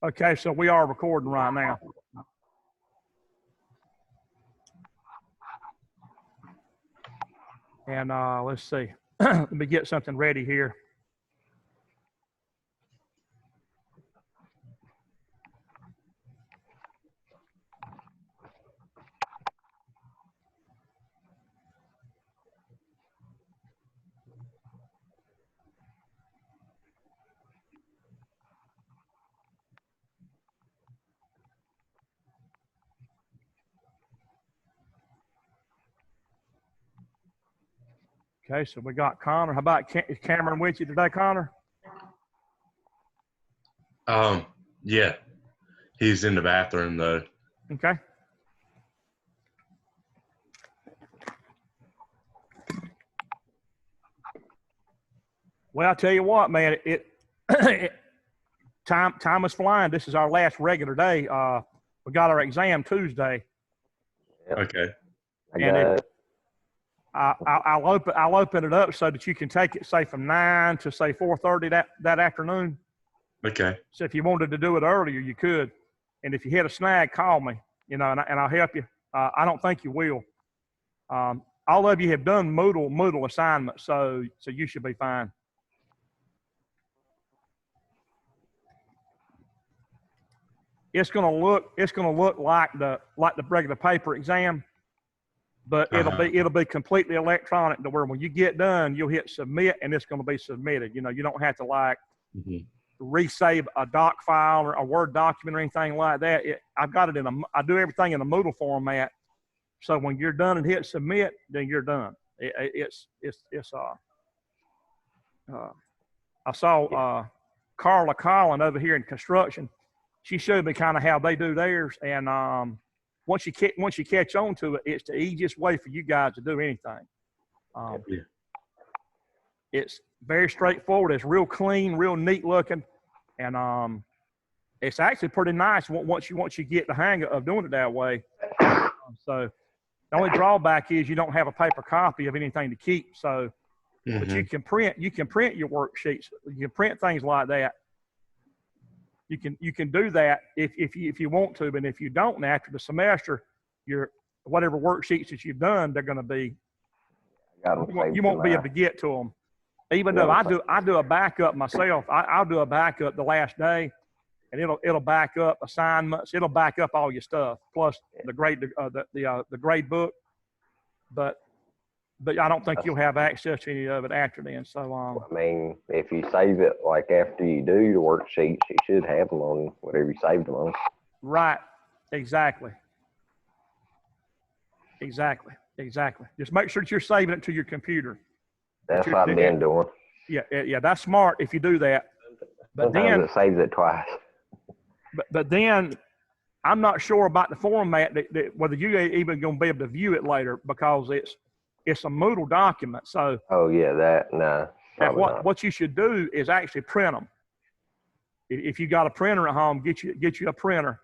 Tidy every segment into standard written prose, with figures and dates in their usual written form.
Okay, so we are recording right now. And let's see. Let me get something ready here. Okay, so we got Connor. How about is Cameron with you today, Connor? Yeah, he's in the bathroom though. Okay. Well, I tell you what, man, time is flying. This is our last regular day. We got our exam Tuesday. Yep. Okay. And I'll open it up so that you can take it, say, from 9 to say 4:30 that afternoon. Okay. So if you wanted to do it earlier, you could. And if you hit a snag, call me. You know, and I'll help you. I don't think you will. All of you have done Moodle assignments, so you should be fine. It's gonna look like the regular paper exam, but it'll be completely electronic to where when you get done, you'll hit submit and it's gonna be submitted. You know, you don't have to like resave a doc file or a Word document or anything like that. I've got it I do everything in a Moodle format. So when you're done and hit submit, then you're done. I saw Carla Collin over here in construction. She showed me kind of how they do theirs, and once you catch on to it, it's the easiest way for you guys to do anything. It's very straightforward. It's real clean, real neat looking, and it's actually pretty nice once you get the hang of doing it that way. So the only drawback is you don't have a paper copy of anything to keep. So, but you can print your worksheets. You can print things like that. You can do that if you want to, but if you don't, and after the semester, your whatever worksheets that you've done, they're going to be you won't be able to get to them. Even though I do a backup myself, I'll do a backup the last day, and it'll back up assignments. It'll back up all your stuff plus the grade book, but I don't think you'll have access to any of it after then. So I mean, if you save it like after you do your worksheets, you should have them on whatever you saved them on. Right. Exactly. Just make sure that you're saving it to your computer. That's what I've been doing. Yeah, that's smart if you do that. But sometimes then it saves it twice. But then I'm not sure about the format that whether you even going to be able to view it later because it's a Moodle document. So what you should do is actually print them. If you got a printer at home, get you a printer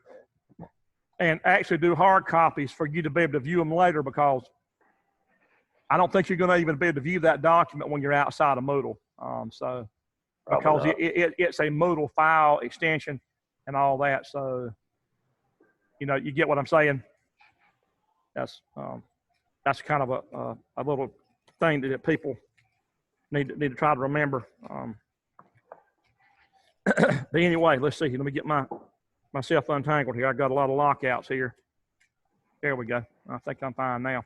and actually do hard copies for you to be able to view them later, because I don't think you're going to even be able to view that document when you're outside of Moodle. Because it's a Moodle file extension and all that. So, you know, you get what I'm saying? That's kind of a little thing that people need to try to remember. But anyway, let's see. Let me get myself untangled here. I got a lot of lockouts here. There we go. I think I'm fine now.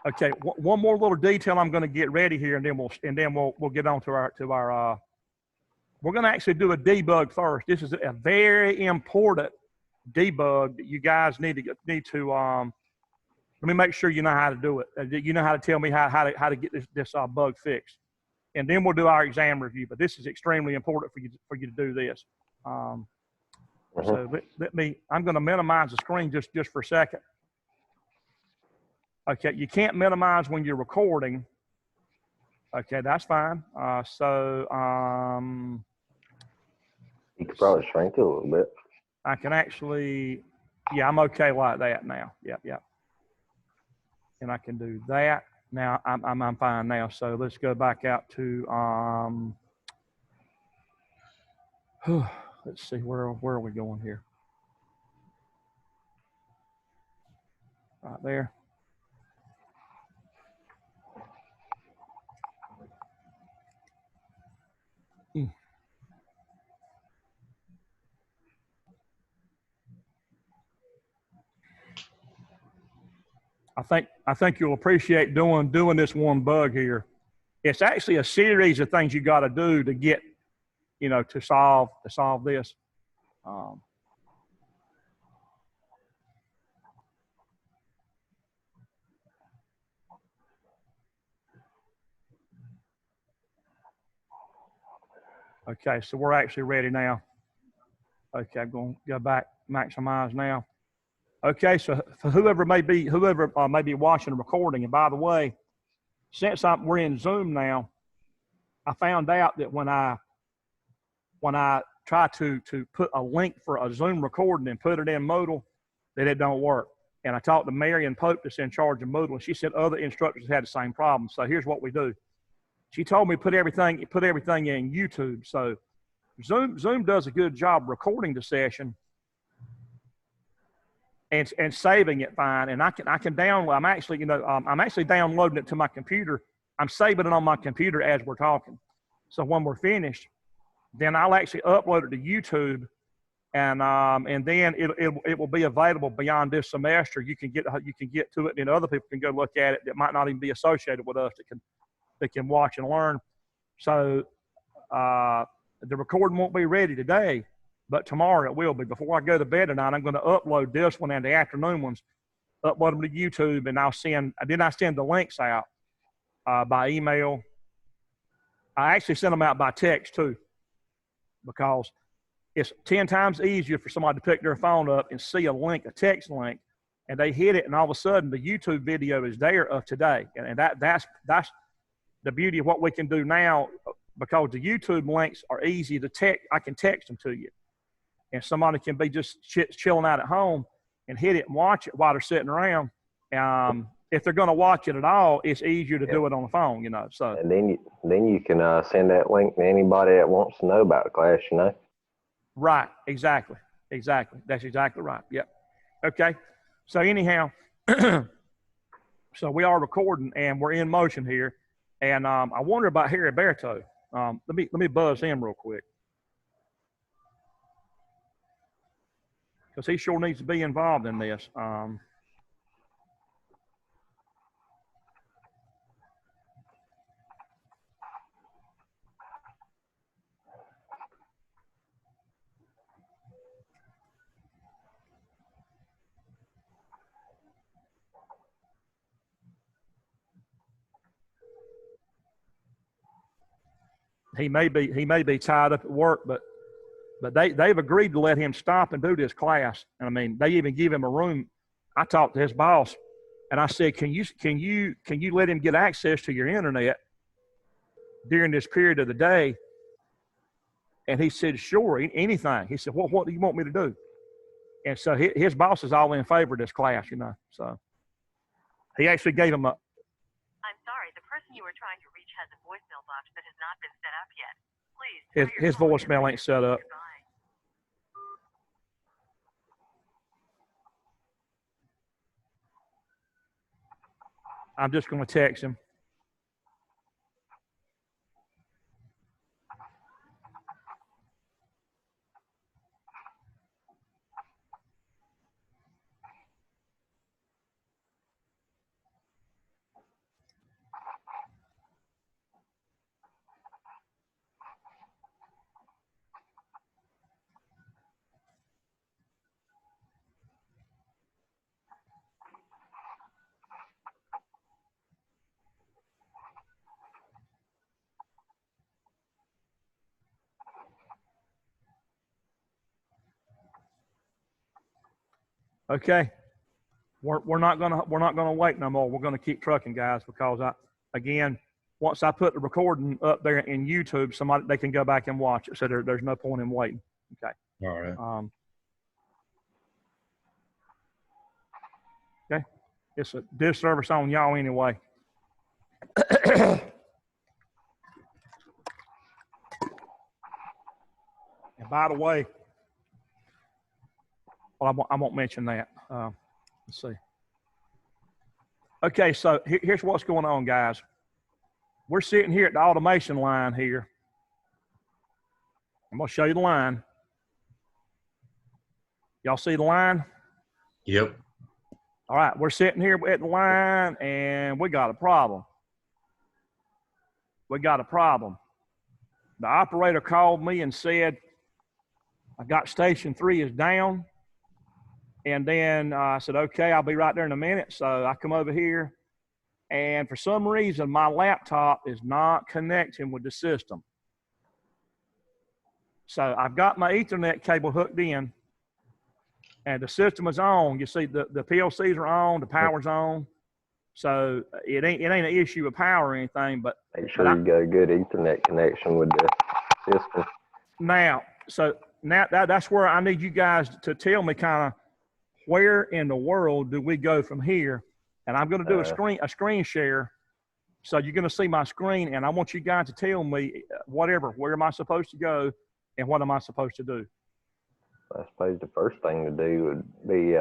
Okay, one more little detail I'm going to get ready here, and then we'll get on to our. We're going to actually do a debug first. This is a very important debug that you guys need to. Let me make sure you know how to do it. You know how to tell me how to get this bug fixed, and then we'll do our exam review. But this is extremely important for you to do this. So let me. I'm going to minimize the screen just for a second. Okay, you can't minimize when you're recording. Okay, that's fine. You could probably shrink it a little bit. I can actually, yeah, I'm okay like that now. Yep. And I can do that. Now I'm fine now. So let's go back out to Let's see, where are we going here? Right there. I think you'll appreciate doing this one bug here. It's actually a series of things you got to do to get, you know, to solve this. Okay, so we're actually ready now. Okay, I'm going to go back, maximize now. Okay, so for whoever may be watching the recording, and by the way, since we're in Zoom now, I found out that when I try to put a link for a Zoom recording and put it in Moodle, that it don't work. And I talked to Marion Pope that's in charge of Moodle, and she said other instructors had the same problem. So here's what we do. She told me put everything in YouTube. So Zoom does a good job recording the session and saving it fine. And I can download. I'm actually downloading it to my computer. I'm saving it on my computer as we're talking. So when we're finished, then I'll actually upload it to YouTube, and then it will be available beyond this semester. You can get to it, and other people can go look at it that might not even be associated with us that can watch and learn. So the recording won't be ready today, but tomorrow it will be. Before I go to bed tonight, I'm going to upload this one and the afternoon ones, upload them to YouTube, and I send the links out by email. I actually send them out by text too, because it's 10 times easier for somebody to pick their phone up and see a text link, and they hit it, and all of a sudden the YouTube video is there of today. And that's the beauty of what we can do now, because the YouTube links are easy to text. I can text them to you, and somebody can be just chilling out at home and hit it and watch it while they're sitting around. If they're going to watch it at all, it's easier to do it on the phone, you know. So and then you can send that link to anybody that wants to know about the class, you know. Right. Exactly. That's exactly right. Yep. Okay. So anyhow, so we are recording and we're in motion here, and I wonder about Harry Berto. Let me buzz him real quick, because he sure needs to be involved in this. He may be tied up at work, but they've agreed to let him stop and do this class. And I mean, they even give him a room. I talked to his boss, and I said, can you let him get access to your internet during this period of the day? And he said, sure, anything. He said, well, what do you want me to do? And so his boss is all in favor of this class, you know. So he actually gave him I'm sorry, the person you were trying to reach has a voicemail box that has not been set up yet. Please. his voicemail ain't set up. I'm just going to text him. Okay, we're not gonna wait no more. We're gonna keep trucking, guys, because once I put the recording up there in YouTube, they can go back and watch it. So there's no point in waiting. Okay. All right. Okay, it's a disservice on y'all anyway. And By the way, well, I won't mention that. Let's see. Okay, so here's what's going on, guys. We're sitting here at the automation line here. I'm going to show you the line. Y'all see the line? Yep. All right, we're sitting here at the line, and we got a problem. We got a problem. The operator called me and said, I got station 3 is down. And then I said, okay, I'll be right there in a minute. So I come over here, and for some reason, my laptop is not connecting with the system. So I've got my Ethernet cable hooked in, and the system is on. You see the PLCs are on, the power's on. So it ain't an issue of power or anything, but Make sure you got a good Ethernet connection with the system. Now that's where I need you guys to tell me kind of where in the world do we go from here. And I'm going to do a screen share. So you're going to see my screen, and I want you guys to tell me where am I supposed to go and what am I supposed to do? I suppose the first thing to do would be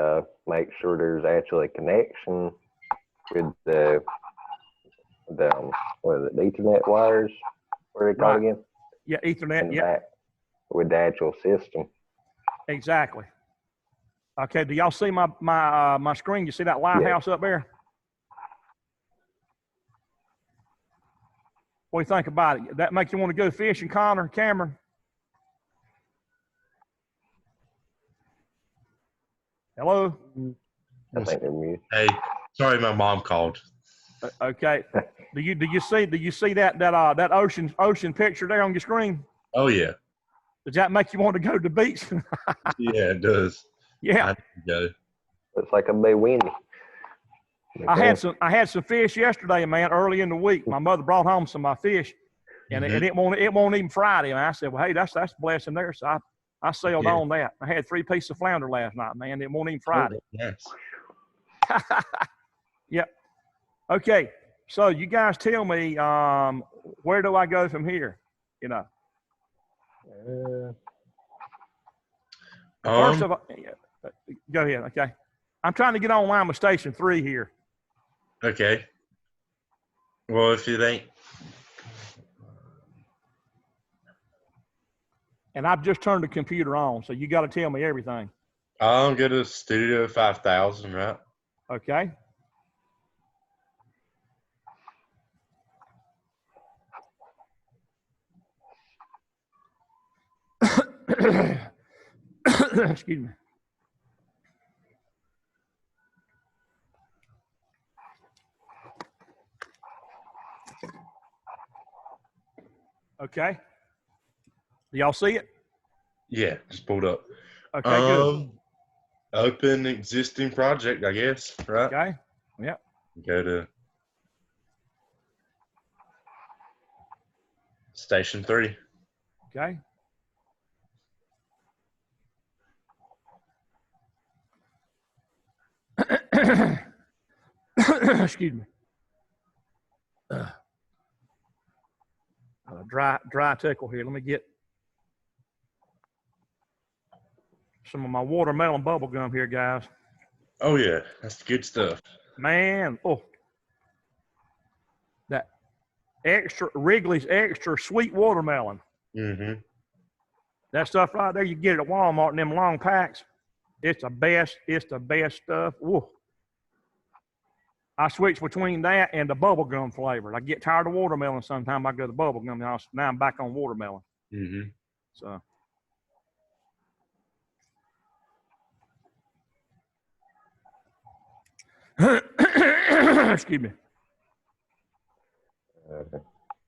make sure there's actually a connection with the what is it, the Ethernet wires? What are they called again? Yeah, Ethernet. Yeah, with the actual system. Exactly. Okay. Do y'all see my screen? You see that lighthouse up there? What do you think about it? That make you want to go fishing, Connor, Cameron? Hello? I think they're muted. Hey, sorry, my mom called. Okay. Do you see that ocean picture there on your screen? Oh yeah. Does that make you want to go to the beach? Yeah, it does. Yeah. Go. Looks like a bit windy. I had some fish yesterday, man, early in the week. My mother brought home some of my fish, and it won't even Friday. And I said, well, hey, that's a blessing there. So I sailed on that. I had 3 pieces of flounder last night, man. It won't even Friday. Yes. Yep. Okay. So you guys tell me, where do I go from here? You know. First of all, go ahead. Okay. I'm trying to get online with station 3 here. Okay. Well, if it ain't. And I've just turned the computer on, so you got to tell me everything. I'll go to Studio 5000, right? Okay. Excuse me. Okay. Do y'all see it? Yeah, just pulled up. Okay, good. Open existing project, I guess, right? Okay. Yep. Go to Station 3. Okay. Excuse me. Dry tickle here. Let me get some of my watermelon bubble gum here, guys. Oh yeah, that's good stuff. Man, that Wrigley's extra sweet watermelon. Mm-hmm. That stuff right there, you get it at Walmart in them long packs. It's the best. It's the best stuff. Whoa. I switch between that and the bubble gum flavor. I get tired of watermelon sometimes. I go to bubble gum. Now I'm back on watermelon. Mm-hmm. So. Excuse me.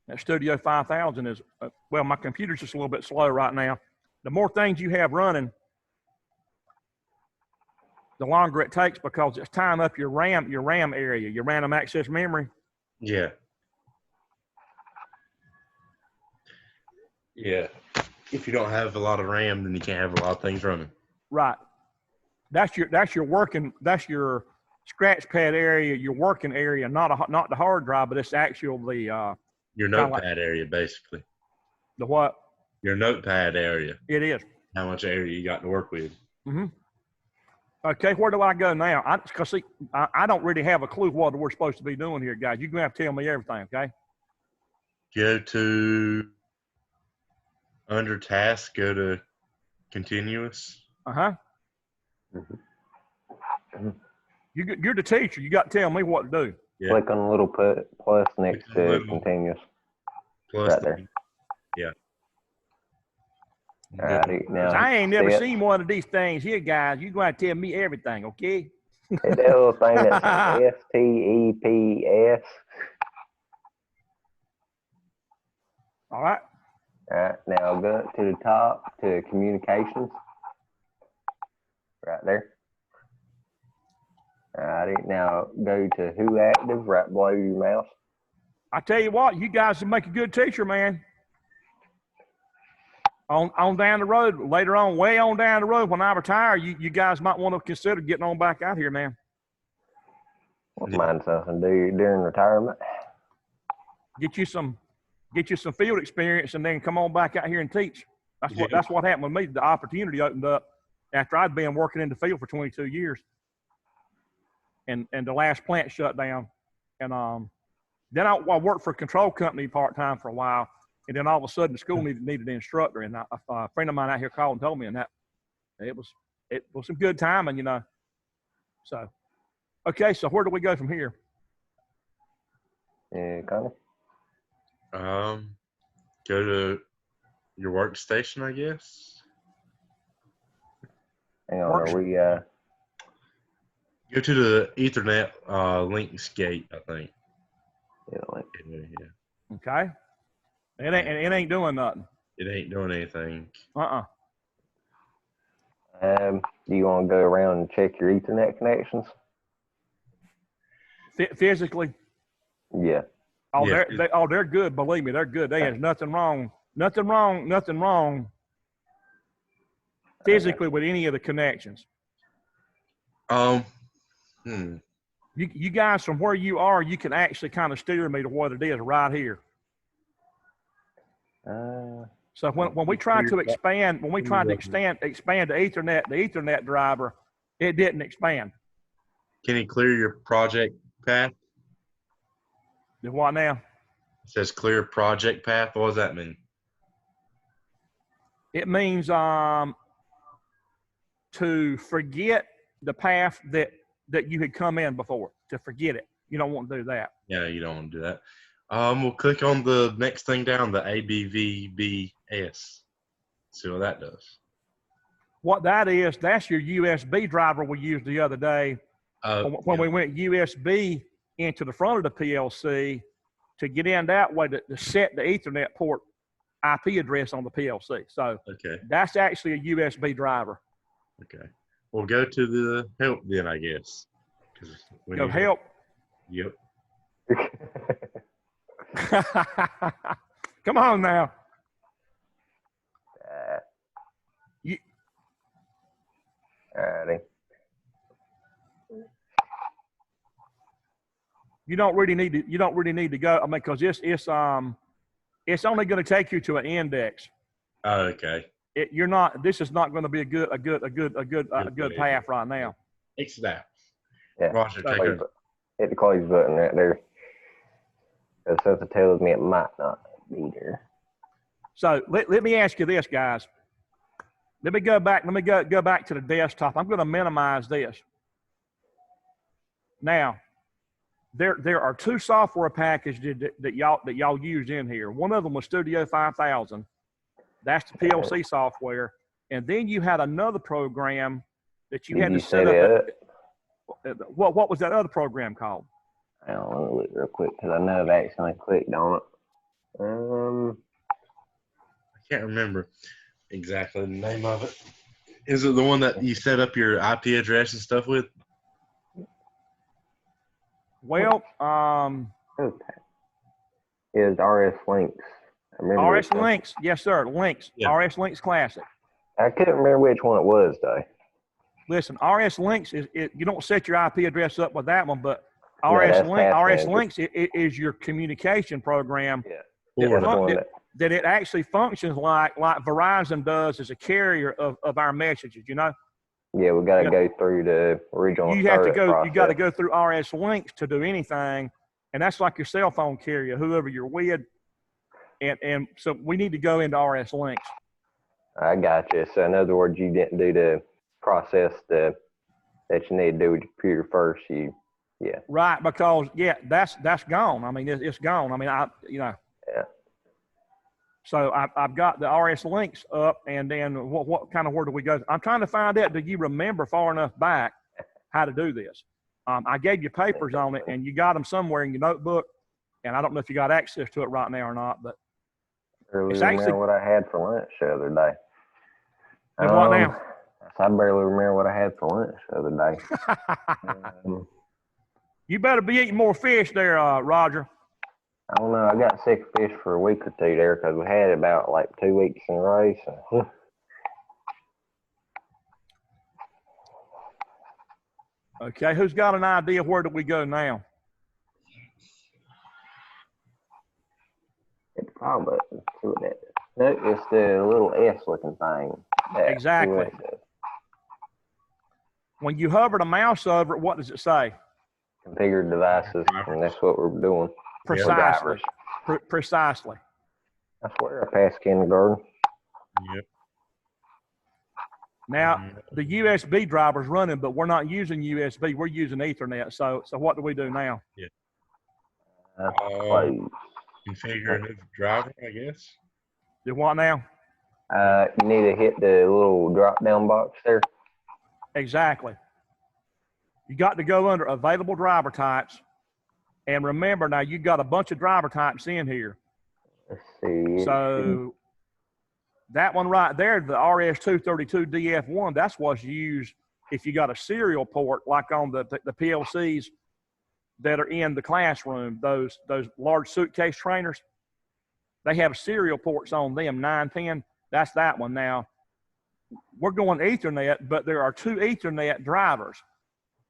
That Studio 5000 is, well, my computer's just a little bit slow right now. The more things you have running, the longer it takes because it's tying up your RAM area, your random access memory. Yeah. Yeah. If you don't have a lot of RAM, then you can't have a lot of things running. Right. That's your scratch pad area, your working area, not the hard drive, but it's actually the your notepad area, basically. The what? your notepad area. It is. How much area you got to work with. Mm-hmm. Okay, where do I go now? Because see, I don't really have a clue what we're supposed to be doing here, guys. You're going to have to tell me everything, okay? Go to under task, go to continuous. Uh-huh. Mhm. You're the teacher. You got to tell me what to do. Yeah. Click on the little plus next Click on the to little- continuous. Plus Right there. Yeah. Alrighty, 'Cause now I ain't never set. seen one of these things here, guys. You're going to tell me everything, okay? Hit that little thing that says STEPS. All right. Alright, now go up to the top to communications. Right there. Alrighty, now go to who active right below your mouse. I tell you what, you guys will make a good teacher, man. On down the road, later on, way on down the road, when I retire, you guys might want to consider getting on back out here, man. Won't mind something to do during retirement. Get you some field experience, and then come on back out here and teach. That's what happened with me. The opportunity opened up after I'd been working in the field for 22 years, and the last plant shut down, and then I worked for a control company part time for a while. And then all of a sudden, the school needed an instructor, and a friend of mine out here called and told me, and that it was some good timing, you know. So, okay, so where do we go from here? Yeah, Connor. Go to your workstation, I guess. Hang on, Works. are we Go to the Ethernet Linx gate, I think. yeah, like, Yeah. Okay, it ain't doing nothing. It ain't doing anything. do you want to go around and check your Ethernet connections? Physically, Yeah. oh, Yeah. they're good. Believe me, they're good. There's nothing wrong. Nothing wrong. Physically with any of the connections. You guys, from where you are, you can actually kind of steer me to what it is right here. So when we tried to expand, expand the Ethernet driver, it didn't expand. Can you clear your project path? Do what now? It says clear project path. What does that mean? It means to forget the path that you had come in before. To forget it. You don't want to do that. Yeah, you don't want to do that. We'll click on the next thing down, the ABVBS. See what that does. What that is, that's your USB driver we used the other day when we went USB into the front of the PLC to get in that way to set the Ethernet port IP address on the PLC. So Okay. that's actually a USB driver. Okay. We'll go to the help then, I guess. Go help. Yep. Come on now. Alrighty. You don't really need to go. I mean, because it's only going to take you to an index. Oh, okay. This is not going to be a good path right now. Exit out. Yeah. Roger, take care. Hit the close button right there. Because something tells me it might not be there. So let me ask you this, guys. Let me go back to the desktop. I'm going to minimize this. Now, there are two software packages that y'all use in here. One of them was Studio 5000. That's the PLC software. And then you had another program that you had to set up. What was that other program called? I don't want to look real quick because I know I've accidentally clicked on it. I can't remember exactly the name of it. Is it the one that you set up your IP address and stuff with? Well, Okay. Is RS Linx. RS Linx, yes sir, Linx, Yeah. RS Linx Classic. I couldn't remember which one it was though. Listen, RS Linx you don't set your IP address up with that one, but Yeah, RS that's Linx Task Manager. is your communication program. Yeah. Yeah, That's the one that it actually functions like Verizon does as a carrier of our messages, you know? Yeah, we got to Yeah. go through the original You have to startup go, process. you got to go through RS Linx to do anything. And that's like your cell phone carrier, whoever you're with. And so we need to go into RS Linx. I got you. So in other words, you didn't do the process that you need to do with your computer first. Yeah. Right, because that's gone. I mean, it's gone. I mean, Yeah. So I've got the RS Linx up, and then what kind of where do we go? I'm trying to find out. Do you remember far enough back how to do this? I gave you papers on it, and you got them somewhere in your notebook, and I don't know if you got access to it right now or not, but Barely it's actually remember what I had for lunch the other day. what now? I barely remember what I had for lunch the other day. You better be eating more fish there, Roger. I don't know. I got sick of fish for a week or two there because we had it about like 2 weeks in a row. So. Okay, who's got an idea where do we go now? Hit the power button. See what that is. No, it's the little S looking thing. Exactly. When you hover the mouse over it, what does it say? Configured devices, and that's what we're doing. Precisely. Precisely. I swear I passed kindergarten. Yep. Now, the USB driver's running, but we're not using USB. We're using Ethernet. So what do we do now? Configure a new driver, I guess. Do what now? You need to hit the little drop-down box there. Exactly. You got to go under available driver types. And remember, now you've got a bunch of driver types in here. Let's see. So that one right there, the RS-232DF1, that's what's used if you got a serial port, like on the PLCs that are in the classroom, those large suitcase trainers. They have serial ports on them, 9, 10. That's that one. Now, we're going Ethernet, but there are 2 Ethernet drivers,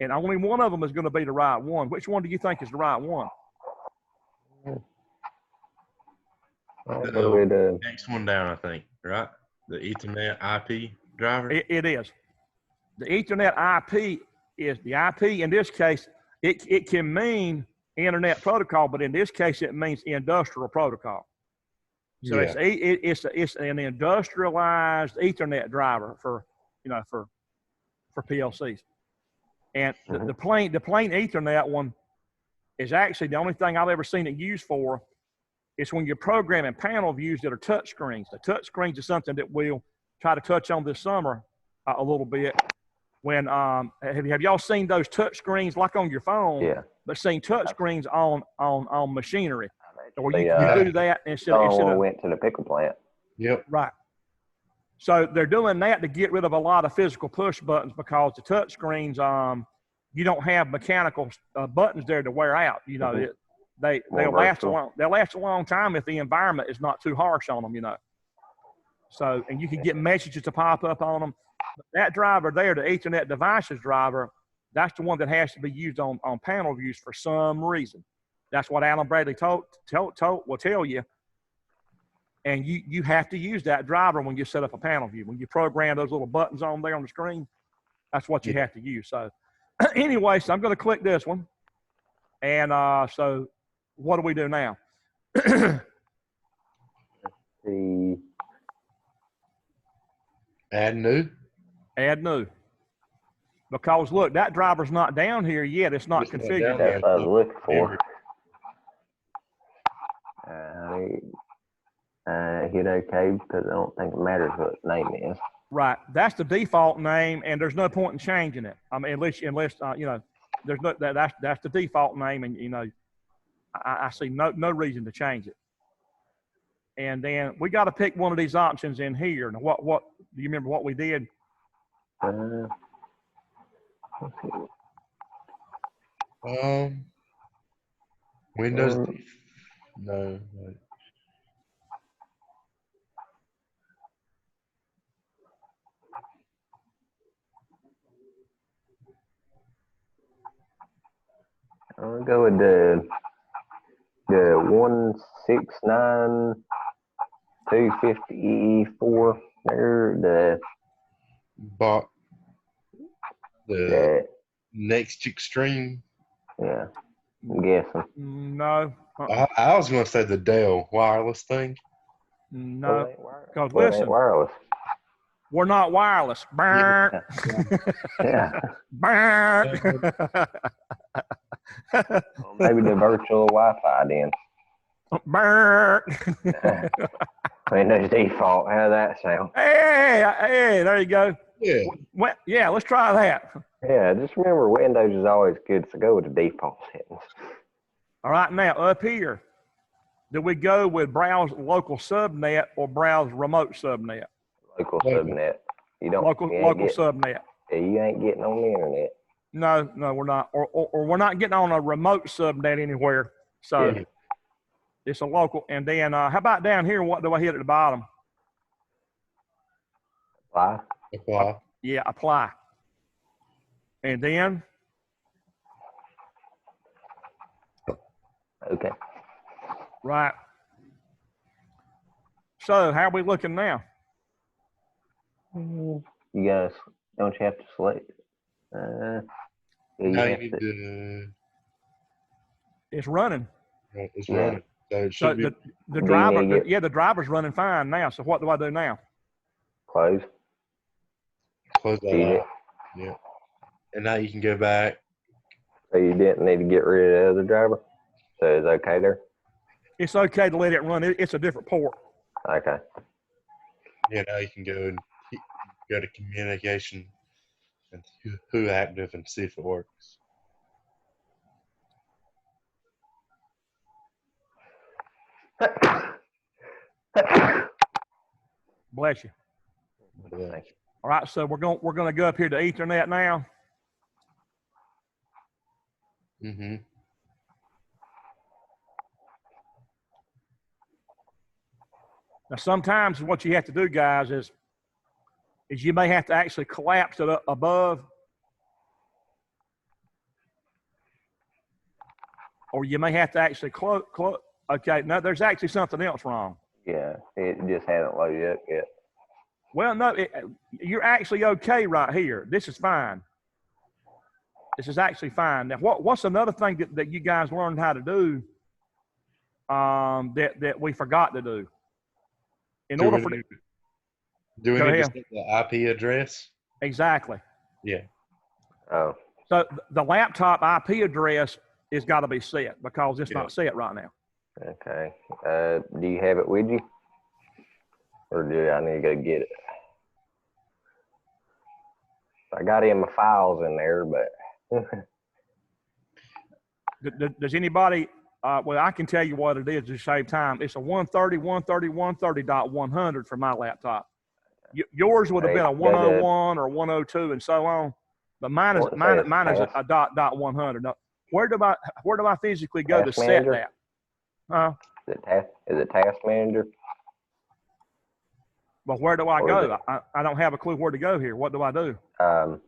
and only one of them is going to be the right one. Which one do you think is the right one? The next one down, I think, right? The Ethernet IP driver? It is. The Ethernet IP is the IP. In this case, it can mean internet protocol, but in this case, it means industrial protocol. So it's an industrialized Ethernet driver for PLCs. And the plain Ethernet one is actually the only thing I've ever seen it used for. It's when you're programming panel views that are touch screens. The touch screens is something that we'll try to touch on this summer a little bit. When have y'all seen those touch screens like on your phone? Yeah. But seen touch screens on machinery, or you do that instead of went to the pickle plant. Yep. Right. So they're doing that to get rid of a lot of physical push buttons because the touch screens, you don't have mechanical buttons there to wear out. You know, they'll last a long. They'll last a long time if the environment is not too harsh on them. You know. So, and you can get messages to pop up on them. But that driver there, the Ethernet devices driver, that's the one that has to be used on panel views for some reason. That's what Alan Bradley will tell you. And you have to use that driver when you set up a panel view. When you program those little buttons on there on the screen, that's what you have to use. So anyway, so I'm going to click this one. And so what do we do now? Add new. Add new. Because look, that driver's not down here yet. It's not configured. That's what I was looking for. Hit OK because I don't think it matters what the name is. Right. That's the default name, and there's no point in changing it. I mean, unless you know, there's no that's the default name, and you know, I see no reason to change it. And then we got to pick one of these options in here. Now, what do you remember what we did? Windows. No. I'm gonna go with the 169 254 there, the Bot the that, next extreme. yeah, I'm guessing. No. I was gonna say the Dell wireless thing. No. it ain't wireless. Because Well, it listen, ain't wireless. we're not wireless. Brr. Yeah. Brr. Well, maybe the virtual Wi-Fi then. Brr. Windows default. How that sound? Hey, there you go. Yeah. Well, yeah, let's try that. Yeah, just remember Windows is always good to go with the default settings. All right, now up here, do we go with browse local subnet or browse remote subnet? Local Local. subnet. You don't. Local you ain't subnet. You ain't getting on the internet. No, we're not. Or we're not getting on a remote subnet anywhere. So Yeah. it's a local. And then how about down here? What do I hit at the bottom? Apply. Apply. Yeah, apply. And then Okay. right. So how are we looking now? You guys, don't you have to select? Yeah, you Now you have need to. to. It's running. It's Yeah. running. So it So should be the Do you driver, need it? the driver's running fine now. So what do I do now? Close. close that See it. out. Yeah. And now you can go back. So you didn't need to get rid of the other driver? So it's okay there? It's okay to let it run. It's a different port. Okay. Yeah, now you can go and go to communication and who active and see if it works. Bless you. Yeah. Thank you. All right, so we're going to go up here to Ethernet now. Mm-hmm. Now, sometimes what you have to do, guys, is you may have to actually collapse it up above, or you may have to actually close. Okay, no, there's actually something else wrong. Yeah, it just hadn't loaded up yet. Well, no, you're actually okay right here. This is fine. This is actually fine. Now, what's another thing that you guys learned how to do that we forgot to do? In order for do we Go need to ahead. set the IP address? Exactly. Yeah. Oh, So the laptop IP address has got to be set because it's not set right now. okay. Do you have it with you? Or do I need to go get it? I got it in my files in there, but Does anybody, well, I can tell you what it is to save time. It's a 130.100 for my laptop. Yours would have been a 101 or 102 and so on, but mine is a dot 100. Now, where do I physically go to set that? is it Task Manager? Well, where do I go? I don't have a clue where to go here. What do I do? Oh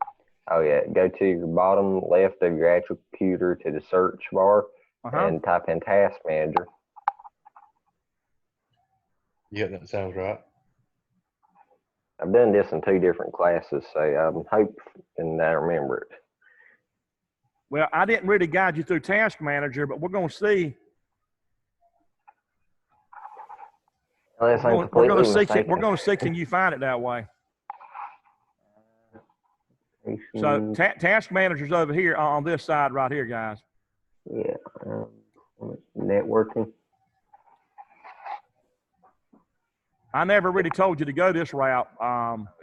yeah, go to your bottom left of your actual computer to the search bar and type in Task Manager. Yeah, that sounds right. I've done this in 2 different classes, so I'm hoping I remember it. Well, I didn't really guide you through Task Manager, but we're going to see. Unless I'm We're completely going to see. mistaken. We're going to see. Can you find it that way? So Task Manager's over here on this side right here, guys. Yeah, networking. I never really told you to go this route.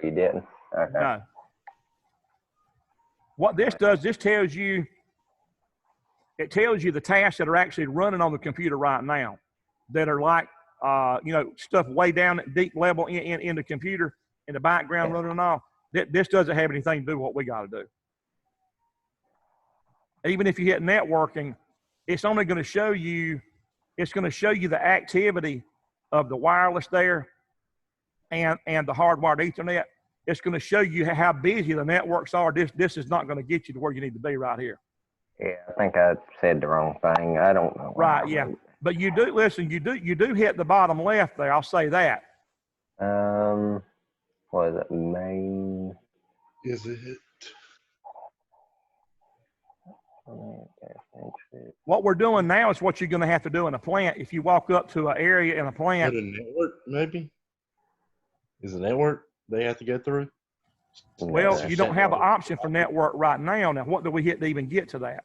You didn't? Okay. No. What this does, it tells you the tasks that are actually running on the computer right now that are like, stuff way down at deep level in the computer, in the background running and all. This doesn't have anything to do with what we got to do. Even if you hit networking, it's only going to show you, the activity of the wireless there and the hardwired Ethernet. It's going to show you how busy the networks are. This is not going to get you to where you need to be right here. Yeah, I think I said the wrong thing. I don't know. Right, yeah. But you do, listen, you do hit the bottom left there. I'll say that. What is it? Main. Is it? What we're doing now is what you're going to have to do in a plant. If you walk up to an area in a Go plant, to network, maybe? Is it network they have to go through? well, you don't have an Network. option for network right now. Now, what do we hit to even get to that?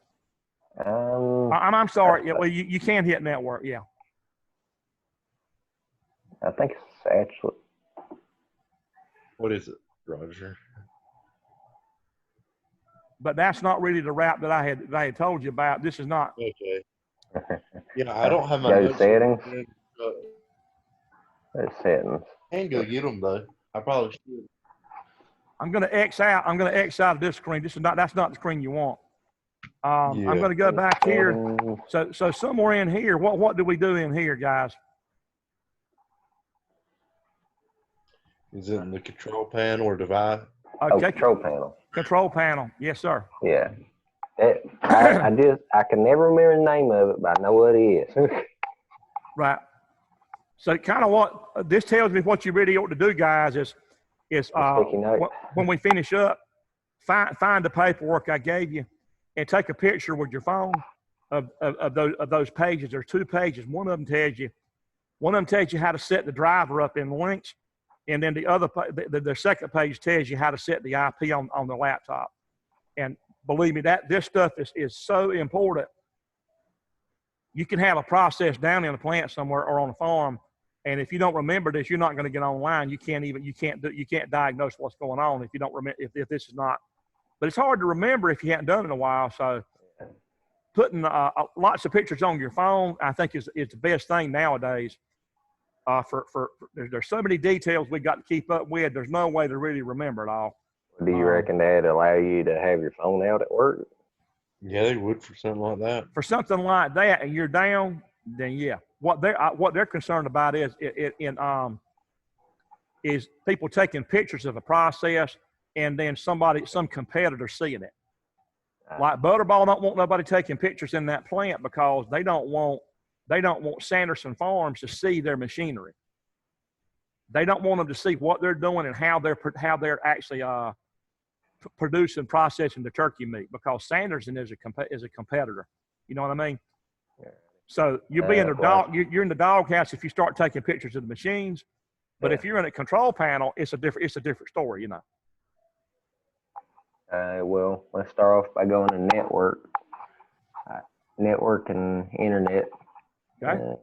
Um, I'm sorry. Yeah, well, you can hit network, yeah. I think it's actually. What is it, Roger? But that's not really the route that I had told you about. This is not. Okay. Yeah, I don't have my Go notes. settings. Uh, There's settings. I can go get them though. I probably should. I'm going to X out. I'm going to X out of this screen. That's not the screen you want. I'm Yeah. going to go back here. Settings. So somewhere in here, what do we do in here, guys? Is it in the control panel or device? Oh, Okay, control panel. control panel. Yes, sir. Yeah. I can never remember the name of it, but I know what it is. Right. So kind of what this tells me what you really ought to do, guys, is Sticky note. when we finish up, find the paperwork I gave you and take a picture with your phone of those pages. There's 2 pages. One of them tells you how to set the driver up in Linx, and then the second page tells you how to set the IP on the laptop. And believe me, this stuff is so important. You can have a process down in a plant somewhere or on a farm, and if you don't remember this, you're not going to get online. You can't diagnose what's going on if you don't remember if this is not. But it's hard to remember if you haven't done it in a while. So putting lots of pictures on your phone, I think is the best thing nowadays. There's so many details we got to keep up with. There's no way to really remember it all. Do you reckon that'd allow you to have your phone out at work? Yeah, they would for something like that. For something like that, and you're down, then yeah. What they're concerned about is people taking pictures of the process and then some competitor seeing it. Like Butterball don't want nobody taking pictures in that plant because they don't want Sanderson Farms to see their machinery. They don't want them to see what they're doing and how they're actually producing, processing the turkey meat, because Sanderson is a competitor. You know what I mean? Yeah. So you're in the doghouse if you start taking pictures of the machines. But if you're in a control panel, it's a different story, you know. Well, let's start off by going to network. Network and internet. Okay.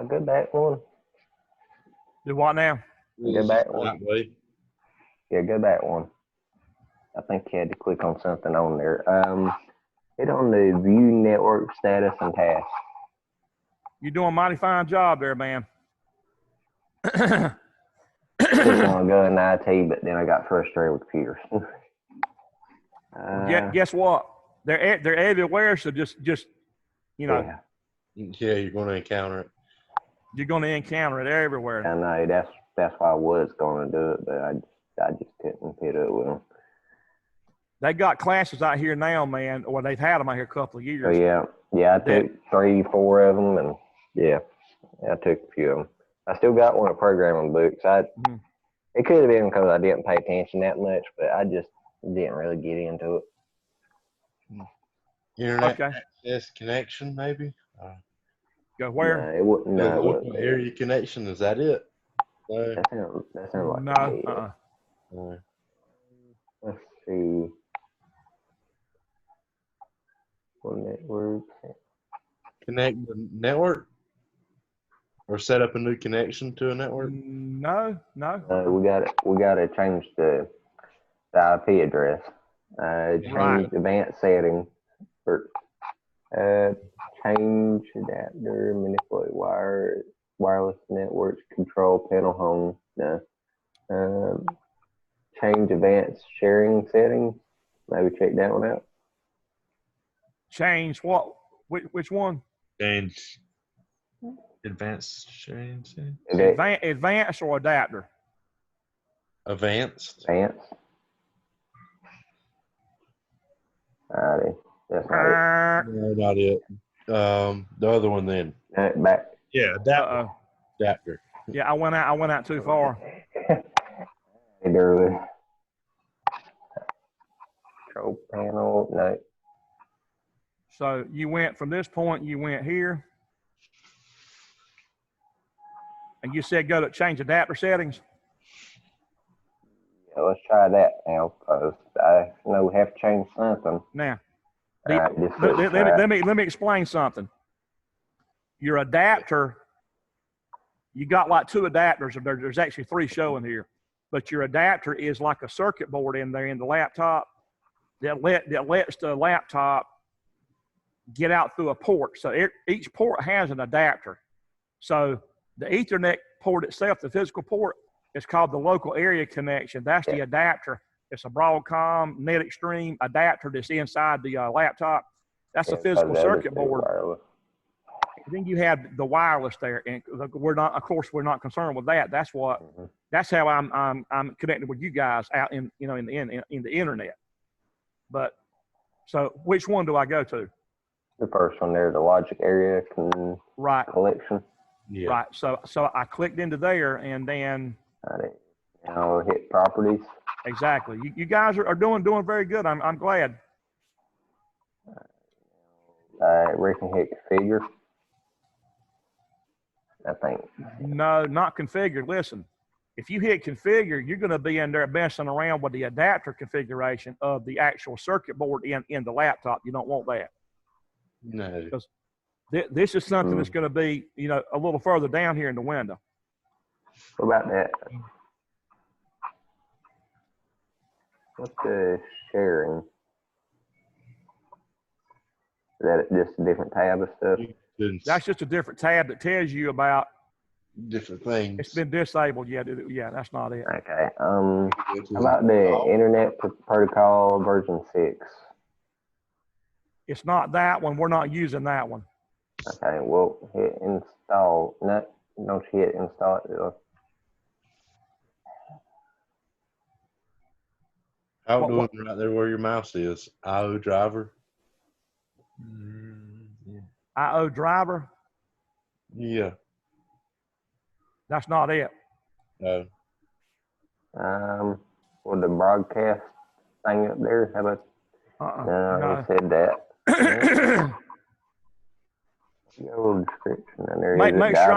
Go back one. Do what now? Go back one. That way. Yeah, go back one. I think you had to click on something on there. Hit on the view network status and tasks. You're doing a mighty fine job there, man. I didn't want to go in IT, but then I got frustrated with computers. Guess what? They're everywhere, so just you know, Yeah, you're going to encounter it. you're going to encounter it everywhere. I know that's why I was going to do it, but I just couldn't fit up with them. They got classes out here now, man, or they've had them out here a couple of years. So yeah, I took 3, 4 of them, and I took a few of them. I still got one of programming books. It could have been because I didn't pay attention that much, but I just didn't really get into it. Internet access connection, maybe? Go where? No, it wouldn't. No, it wouldn't. Area connection, is that it? That sounds like No. Let's see. What network? Connect the network? Or set up a new connection to a network? No. We got to change the IP address. Change advanced settings. Change adapter, manipulate wireless networks, control panel home. No. Change advanced sharing settings. Maybe check that one out. Change what? Which one? Change advanced sharing. Advanced or adapter? Advanced. Advanced. Alrighty. That's not it. No, not it. The other one then. Back. Yeah, adapter. Yeah, I went out too far. Hey, Durley. Control panel. No. So you went from this point, you went here. And you said go to change adapter settings. Yeah, let's try that now, because I know we have to change something. Now, Alright, just let's try it. let me explain something. Your adapter, you got like 2 adapters. There's actually 3 showing here, but your adapter is like a circuit board in there in the laptop that lets the laptop get out through a port. So each port has an adapter. So the Ethernet port itself, the physical port, is called the local area connection. That's the adapter. It's a Broadcom Net Extreme adapter that's inside the laptop. That's a physical circuit board. And then you have the wireless there, and we're not, of course, we're not concerned with that. That's what, that's how I'm connected with you guys out in the internet. But so, which one do I go to? The first one there, the logic area collection. Yeah. Right. So I clicked into there, and then now we'll hit properties. exactly. You guys are doing very good. I'm glad. We can hit configure. I think. No, not configured. Listen, if you hit configure, you're going to be in there messing around with the adapter configuration of the actual circuit board in the laptop. You don't want that. No. Because this is something that's going to be, a little further down here in the window. What about that? What's the sharing? Is that just a different tab of stuff? That's just a different tab that tells you about different things. It's been disabled. Yeah, that's not it. Okay. How about the Internet Protocol version 6? It's not that one. We're not using that one. Okay, well, hit install. No, don't you hit install it. How doing right there where your mouse is? IO driver. IO driver. Yeah. That's not it. No. With the broadcast thing up there, how about? No, he said that. Your description and there make sure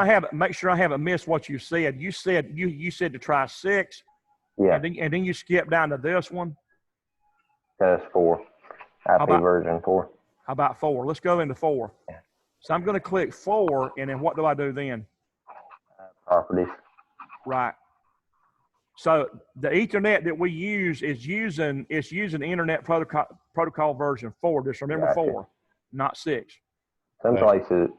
I haven't missed what you said. You said you said to try 6. Yeah. And then you skip down to this one. That's 4. IP version 4. How about 4? Let's go into 4. Yeah. So I'm going to click 4, and then what do I do then? Properties. Right. So the Ethernet that we use is using Internet Protocol version 4. Just remember 4, not 6. Some places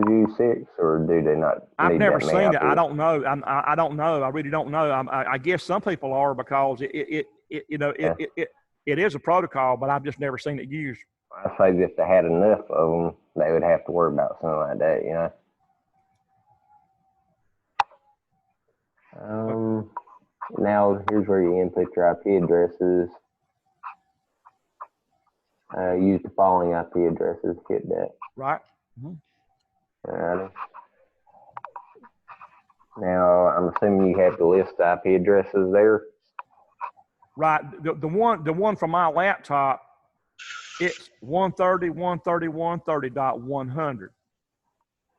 use 6, or do they not? I've never seen it. I don't know. I don't know. I really don't know. I guess some people are, because it is a protocol, but I've just never seen it used. I suppose if they had enough of them, they would have to worry about something like that, Now here's where you input your IP addresses. Use the following IP addresses. Hit that. Right. Alrighty. Now I'm assuming you have the list of IP addresses there. Right. The one from my laptop, it's 130.130.130.100.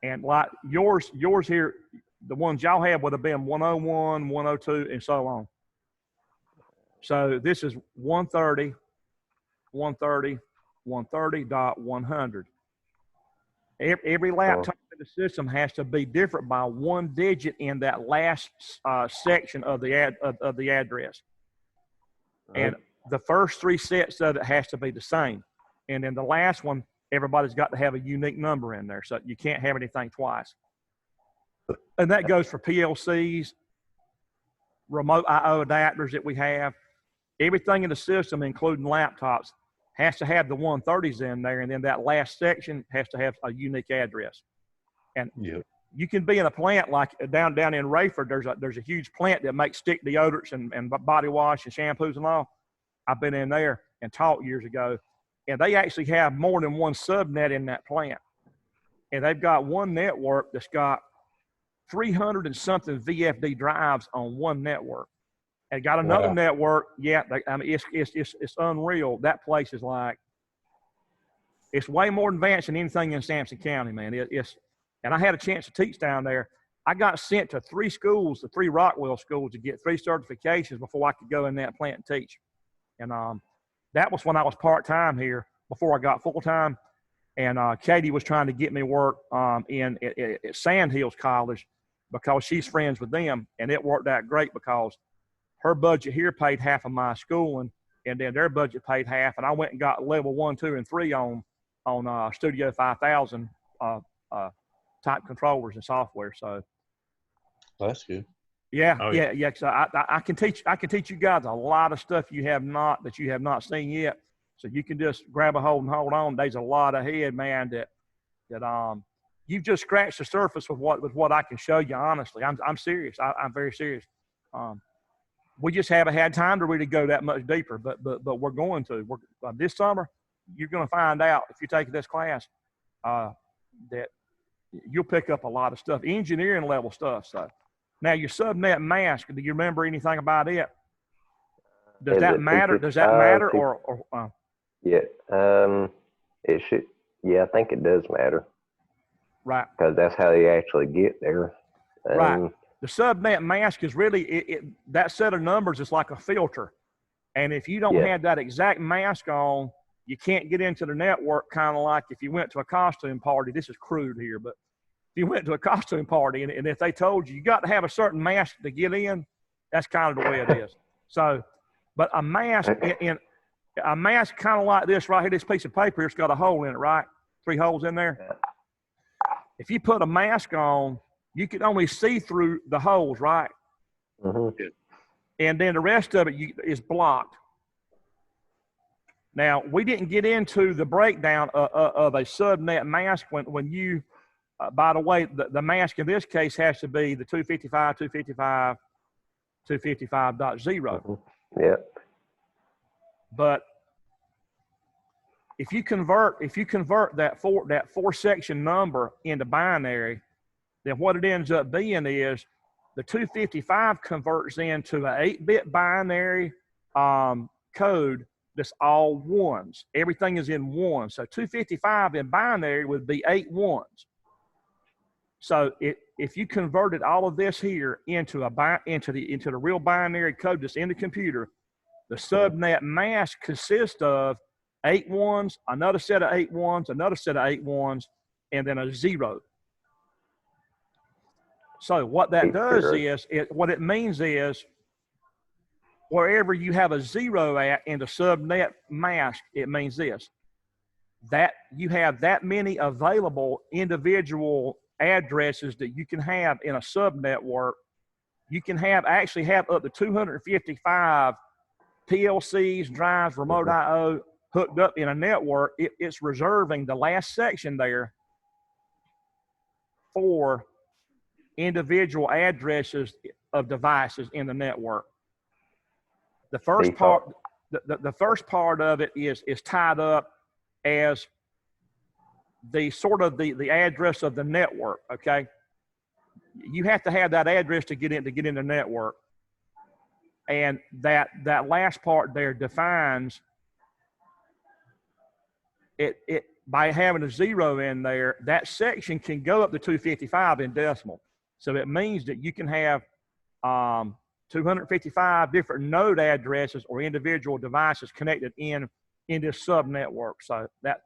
And like yours here, the ones y'all have would have been 101, 102, and so on. So this is 130.130.100. Every laptop in the system has to be different by 1 digit in that last section of the address. And the first 3 sets of it has to be the same. And then the last one, everybody's got to have a unique number in there. So you can't have anything twice. And that goes for PLCs, remote IO adapters that we have. Everything in the system, including laptops, has to have the 130s in there. And then that last section has to have a unique address. And you can be in a plant like down in Rayford. There's a huge plant that makes stick deodorants and body wash and shampoos and all. I've been in there and taught years ago. and they actually have more than one subnet in that plant. And they've got one network that's got 300 and something VFD drives on one network. And got another Wow. network. Yeah, I mean, it's unreal. That place is like, it's way more advanced than anything in Sampson County, man. And I had a chance to teach down there. I got sent to 3 schools, the 3 Rockwell schools, to get 3 certifications before I could go in that plant and teach. And that was when I was part-time here before I got full-time. And Katie was trying to get me work at Sandhills College because she's friends with them. And it worked out great because her budget here paid half of my schooling, and then their budget paid half. And I went and got level 1, 2, and 3 on Studio 5000 type controllers and software. So That's good. yeah. Oh, yeah. So I can teach you guys a lot of stuff you have not seen yet. So you can just grab a hold and hold on. There's a lot ahead, man. That you've just scratched the surface with what I can show you. Honestly, I'm serious. I'm very serious. We just haven't had time to really go that much deeper, but we're going to. This summer, you're going to find out if you take this class that you'll pick up a lot of stuff, engineering level stuff. So now your subnet mask. Do you remember anything about it? Does Is that it matter? Does that 255, matter, 2- or Yeah. It should. Yeah, I think it does matter right? because that's how you actually get there. Right. The subnet mask is really that set of numbers is like a filter, and if you don't Yeah. have that exact mask on, you can't get into the network. Kind of like if you went to a costume party. This is crude here, but if you went to a costume party and if they told you got to have a certain mask to get in, that's kind of the way it is. So, but a mask a mask kind of like this right here, this piece of paper, it's got a hole in it, right? 3 holes in there. Yeah. If you put a mask on, you can only see through the holes, right? Mm-hmm. And then the rest of it is blocked. Now, we didn't get into the breakdown of a subnet mask when you, by the way, the mask in this case has to be the 255, 255, 255.0. Mm-hmm. Yeah. But if you convert that 4 section number into binary, then what it ends up being is the 255 converts into an 8-bit binary code that's all ones. Everything is in ones. So 255 in binary would be 8 ones. So if you converted all of this here into the real binary code that's in the computer, the subnet mask consists of 8 ones, another set of 8 ones, another set of 8 ones, and then a 0. So what that does is, what it means is, wherever you have a 0 at in the subnet mask, it means this, that you have that many available individual addresses that you can have in a subnetwork. You can actually have up to 255 PLCs, drives, remote I/O hooked up in a network. It's reserving the last section there for individual addresses of devices in the network. The first part, the first part of it is tied up as the sort of the address of the network. Okay, you have to have that address to get in the network, and that last part there defines it by having a 0 in there. That section can go up to 255 in decimal. So it means that you can have 255 different node addresses or individual devices connected in this subnetwork. So that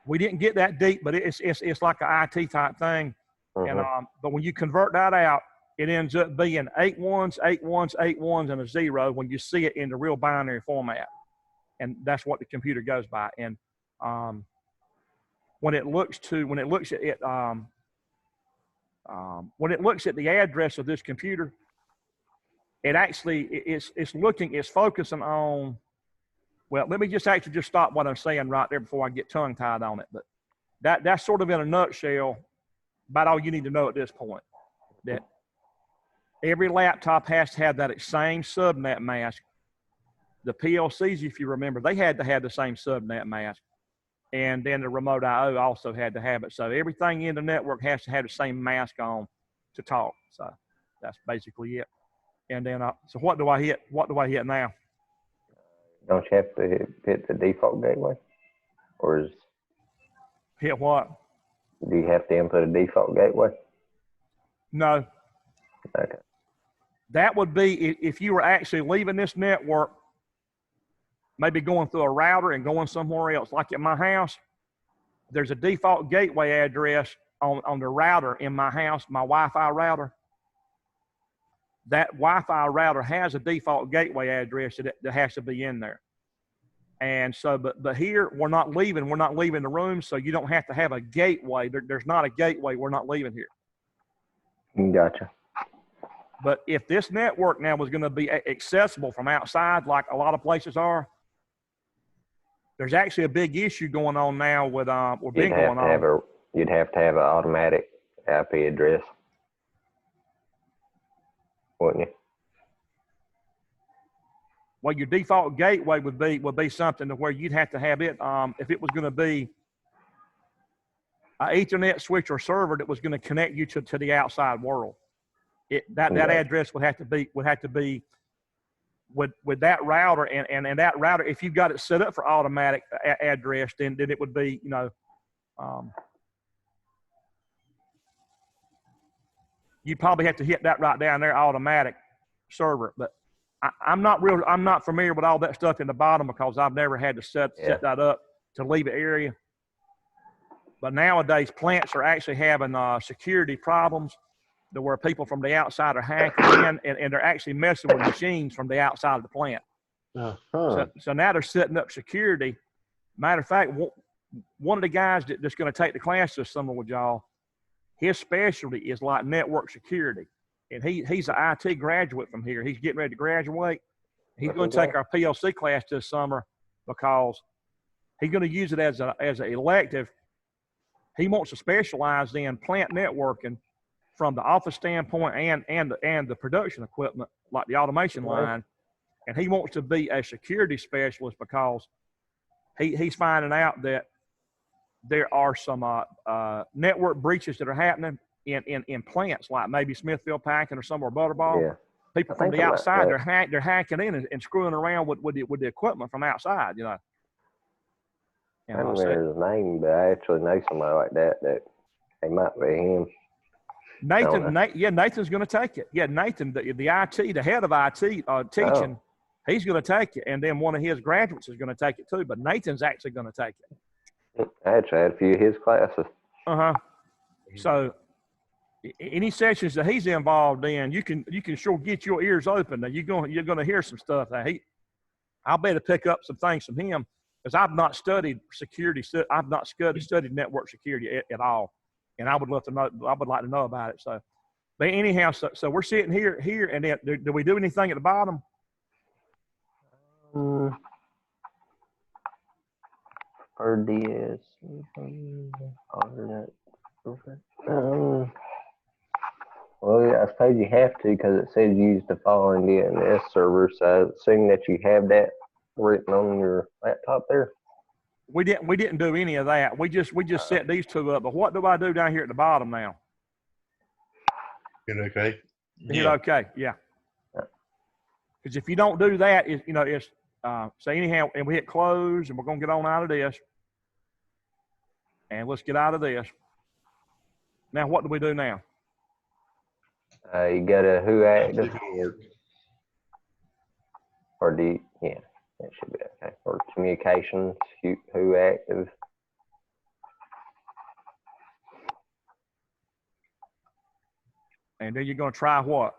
we didn't get that deep, but it's like an IT type thing. And but when you convert that out, it ends up being 8 ones, 8 ones, 8 ones, and a 0 when you see it in the real binary format. And that's what the computer goes by. And when it looks at the address of this computer, it actually it's focusing on. Well, let me just stop what I'm saying right there before I get tongue tied on it. But that's sort of in a nutshell about all you need to know at this point. That every laptop has to have that same subnet mask. the PLCs, if you remember, they had to have the same subnet mask. And then the remote IO also had to have it. So everything in the network has to have the same mask on to talk. So that's basically it. And then, so what do I hit? What do I hit now? Don't you have to hit the default gateway? Or Hit what? do you have to input a default gateway? No. Okay. That would be if you were actually leaving this network, maybe going through a router and going somewhere else. Like at my house, there's a default gateway address on the router in my house, my Wi-Fi router. That Wi-Fi router has a default gateway address that has to be in there. And so, but here we're not leaving the room, so you don't have to have a gateway. There's not a gateway. We're not leaving here. Gotcha. But if this network now was going to be accessible from outside, like a lot of places are, there's actually a big issue going on now with You'd have to have an automatic IP address, wouldn't you? Well, your default gateway would be something to where you'd have to have it. If it was going to be an Ethernet switch or server that was going to connect you to the outside world, that address would have to be with that router and that router. If you've got it set up for automatic address, then it would be, you know, you probably have to hit that right down there, automatic server. But I'm not familiar with all that stuff in the bottom because I've never had to set that up to leave an area. But nowadays, plants are actually having security problems to where people from the outside are hacking in and they're actually messing with machines from the outside of the plant. So now they're setting up security. Matter of fact, one of the guys that's going to take the class this summer with y'all, his specialty is like network security. And he's an IT graduate from here. He's getting ready to graduate. He's going to take our PLC class this summer because he's going to use it as an elective. He wants to specialize in plant networking from the office standpoint and the production equipment, like the automation line. And he wants to be a security specialist because he's finding out that there are some network breaches that are happening in plants, like maybe Smithfield Packing or somewhere Butterball. Yeah. People from the outside, they're hacking in and screwing around with the equipment from outside, you know. I don't remember his name, but I actually know somebody like that they might be him. Nathan's going to take it. Yeah, Nathan, the IT, the head of IT teaching, he's going to take it, and then one of his graduates is going to take it too. But Nathan's actually going to take it. I actually had a few of his classes. So any sessions that he's involved in, you can sure get your ears open. Now you're going to hear some stuff. Now I'll better pick up some things from him because I've not studied security. I've not studied network security at all. And I would love to know. I would like to know about it. So, but anyhow, so we're sitting here, and then do we do anything at the bottom? RDS. Well, yeah, I suppose you have to because it says use the following DNS server. So, assuming that you have that written on your laptop there. We didn't do any of that. We just set these two up. But what do I do down here at the bottom now? Hit okay. Hit okay. Yeah. Because if you don't do that, it's so anyhow, and we hit close, and we're gonna get on out of this. And let's get out of this. Now, what do we do now? You go to who active Work. or that should be okay. Or communications, who active. And then you're going to try what?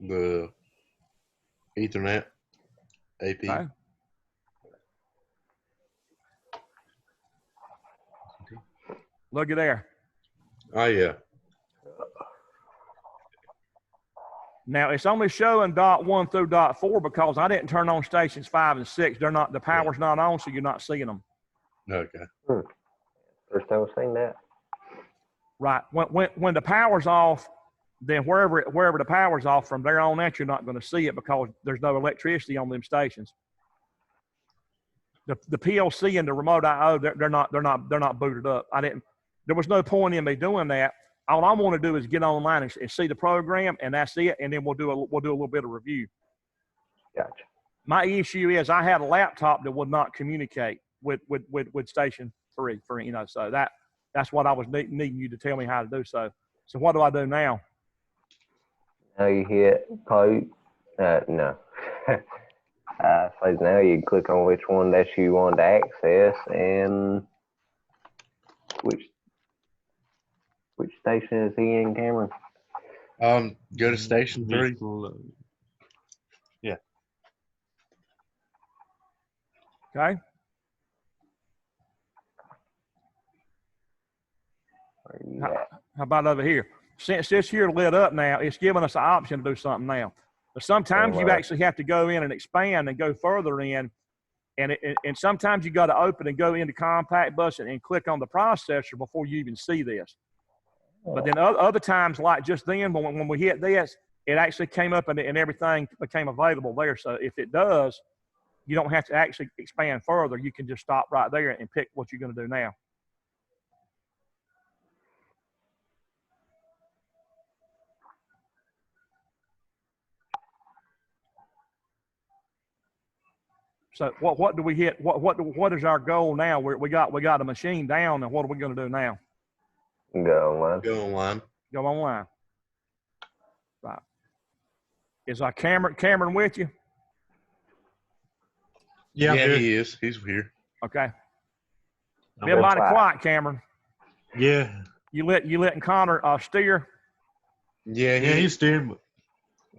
The Ethernet AP. Okay. Look at there. Oh, yeah. Now it's only showing .1 through .4 because I didn't turn on stations 5 and 6. They're not, the power's not on, so you're not seeing them. Okay. First time I've seen that. Right. When the power's off, then wherever the power's off from there on out, you're not going to see it because there's no electricity on them stations. The PLC and the remote I/O, they're not booted up. There was no point in me doing that. All I want to do is get online and see the program, and that's it. And then we'll do a little bit of review. Gotcha. My issue is I had a laptop that would not communicate with station 3 so that's what I was needing you to tell me how to do. So what do I do now? Now you hit code. No. So now you click on which one that you want to access and which station is he in, Cameron? Go to station 3. Yeah. Okay. Where you at? How about over here? Since this here lit up now, it's giving us an option to do something now. But sometimes you actually have to go in and expand and go further in, and sometimes you got to open and go into compact bus and click on the processor before you even see this. But then other times, like just then, when we hit this, it actually came up and everything became available there. So if it does, you don't have to actually expand further. You can just stop right there and pick what you're going to do now. So what do we hit? What is our goal now? We got a machine down, and what are we going to do now? Go online. Go online. Go online. Right. Is our Cameron with you? Yeah, he is. He's here. Okay. Be a mighty quiet, Cameron. Yeah. You letting Connor steer? Yeah, he's steering.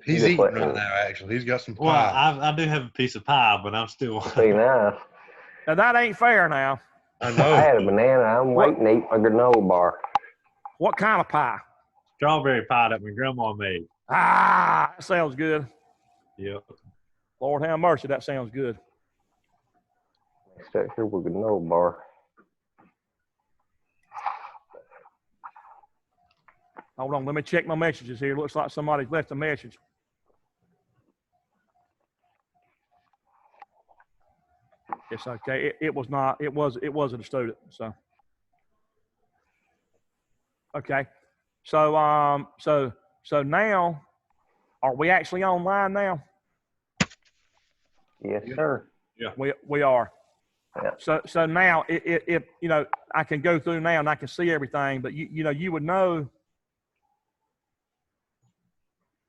He's eating right now, actually. He's got some pie. Well, I do have a piece of pie, but I'm still. Be nice. Now, that ain't fair now. I know. I had a banana. I'm waiting to eat my granola bar. What kind of pie? Strawberry pie that my grandma made. Ah, that sounds good. Yep. Lord have mercy, that sounds good. Stuck here with a granola bar. Hold on, let me check my messages here. Looks like somebody's left a message. It's okay. It was not. It wasn't a student. So. Okay. So so now, are we actually online now? Yes, sir. Yeah. We are. Yeah. So now it I can go through now and I can see everything, but you would know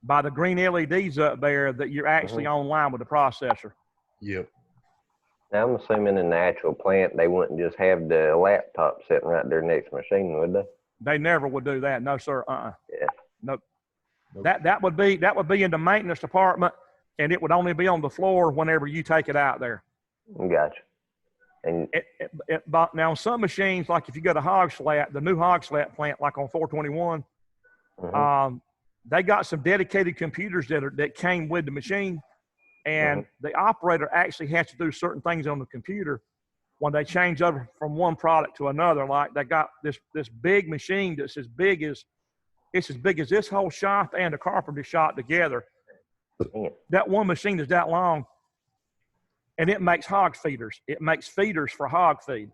by the green LEDs up there that you're actually online with the processor. Yep. Now I'm assuming in the actual plant they wouldn't just have the laptop sitting right there next to the machine, would they? They never would do that. No, sir. Yeah. Nope. That would be in the maintenance department, and it would only be on the floor whenever you take it out there. Gotcha. And But now some machines, like if you go to Hogslat, the new Hogslat plant, like on 421, they got some dedicated computers that came with the machine, and the operator actually has to do certain things on the computer when they change over from one product to another. Like they got this big machine that's as big as this whole shop and the carpentry shop together. That one machine is that long, and it makes hog feeders. It makes feeders for hog feed.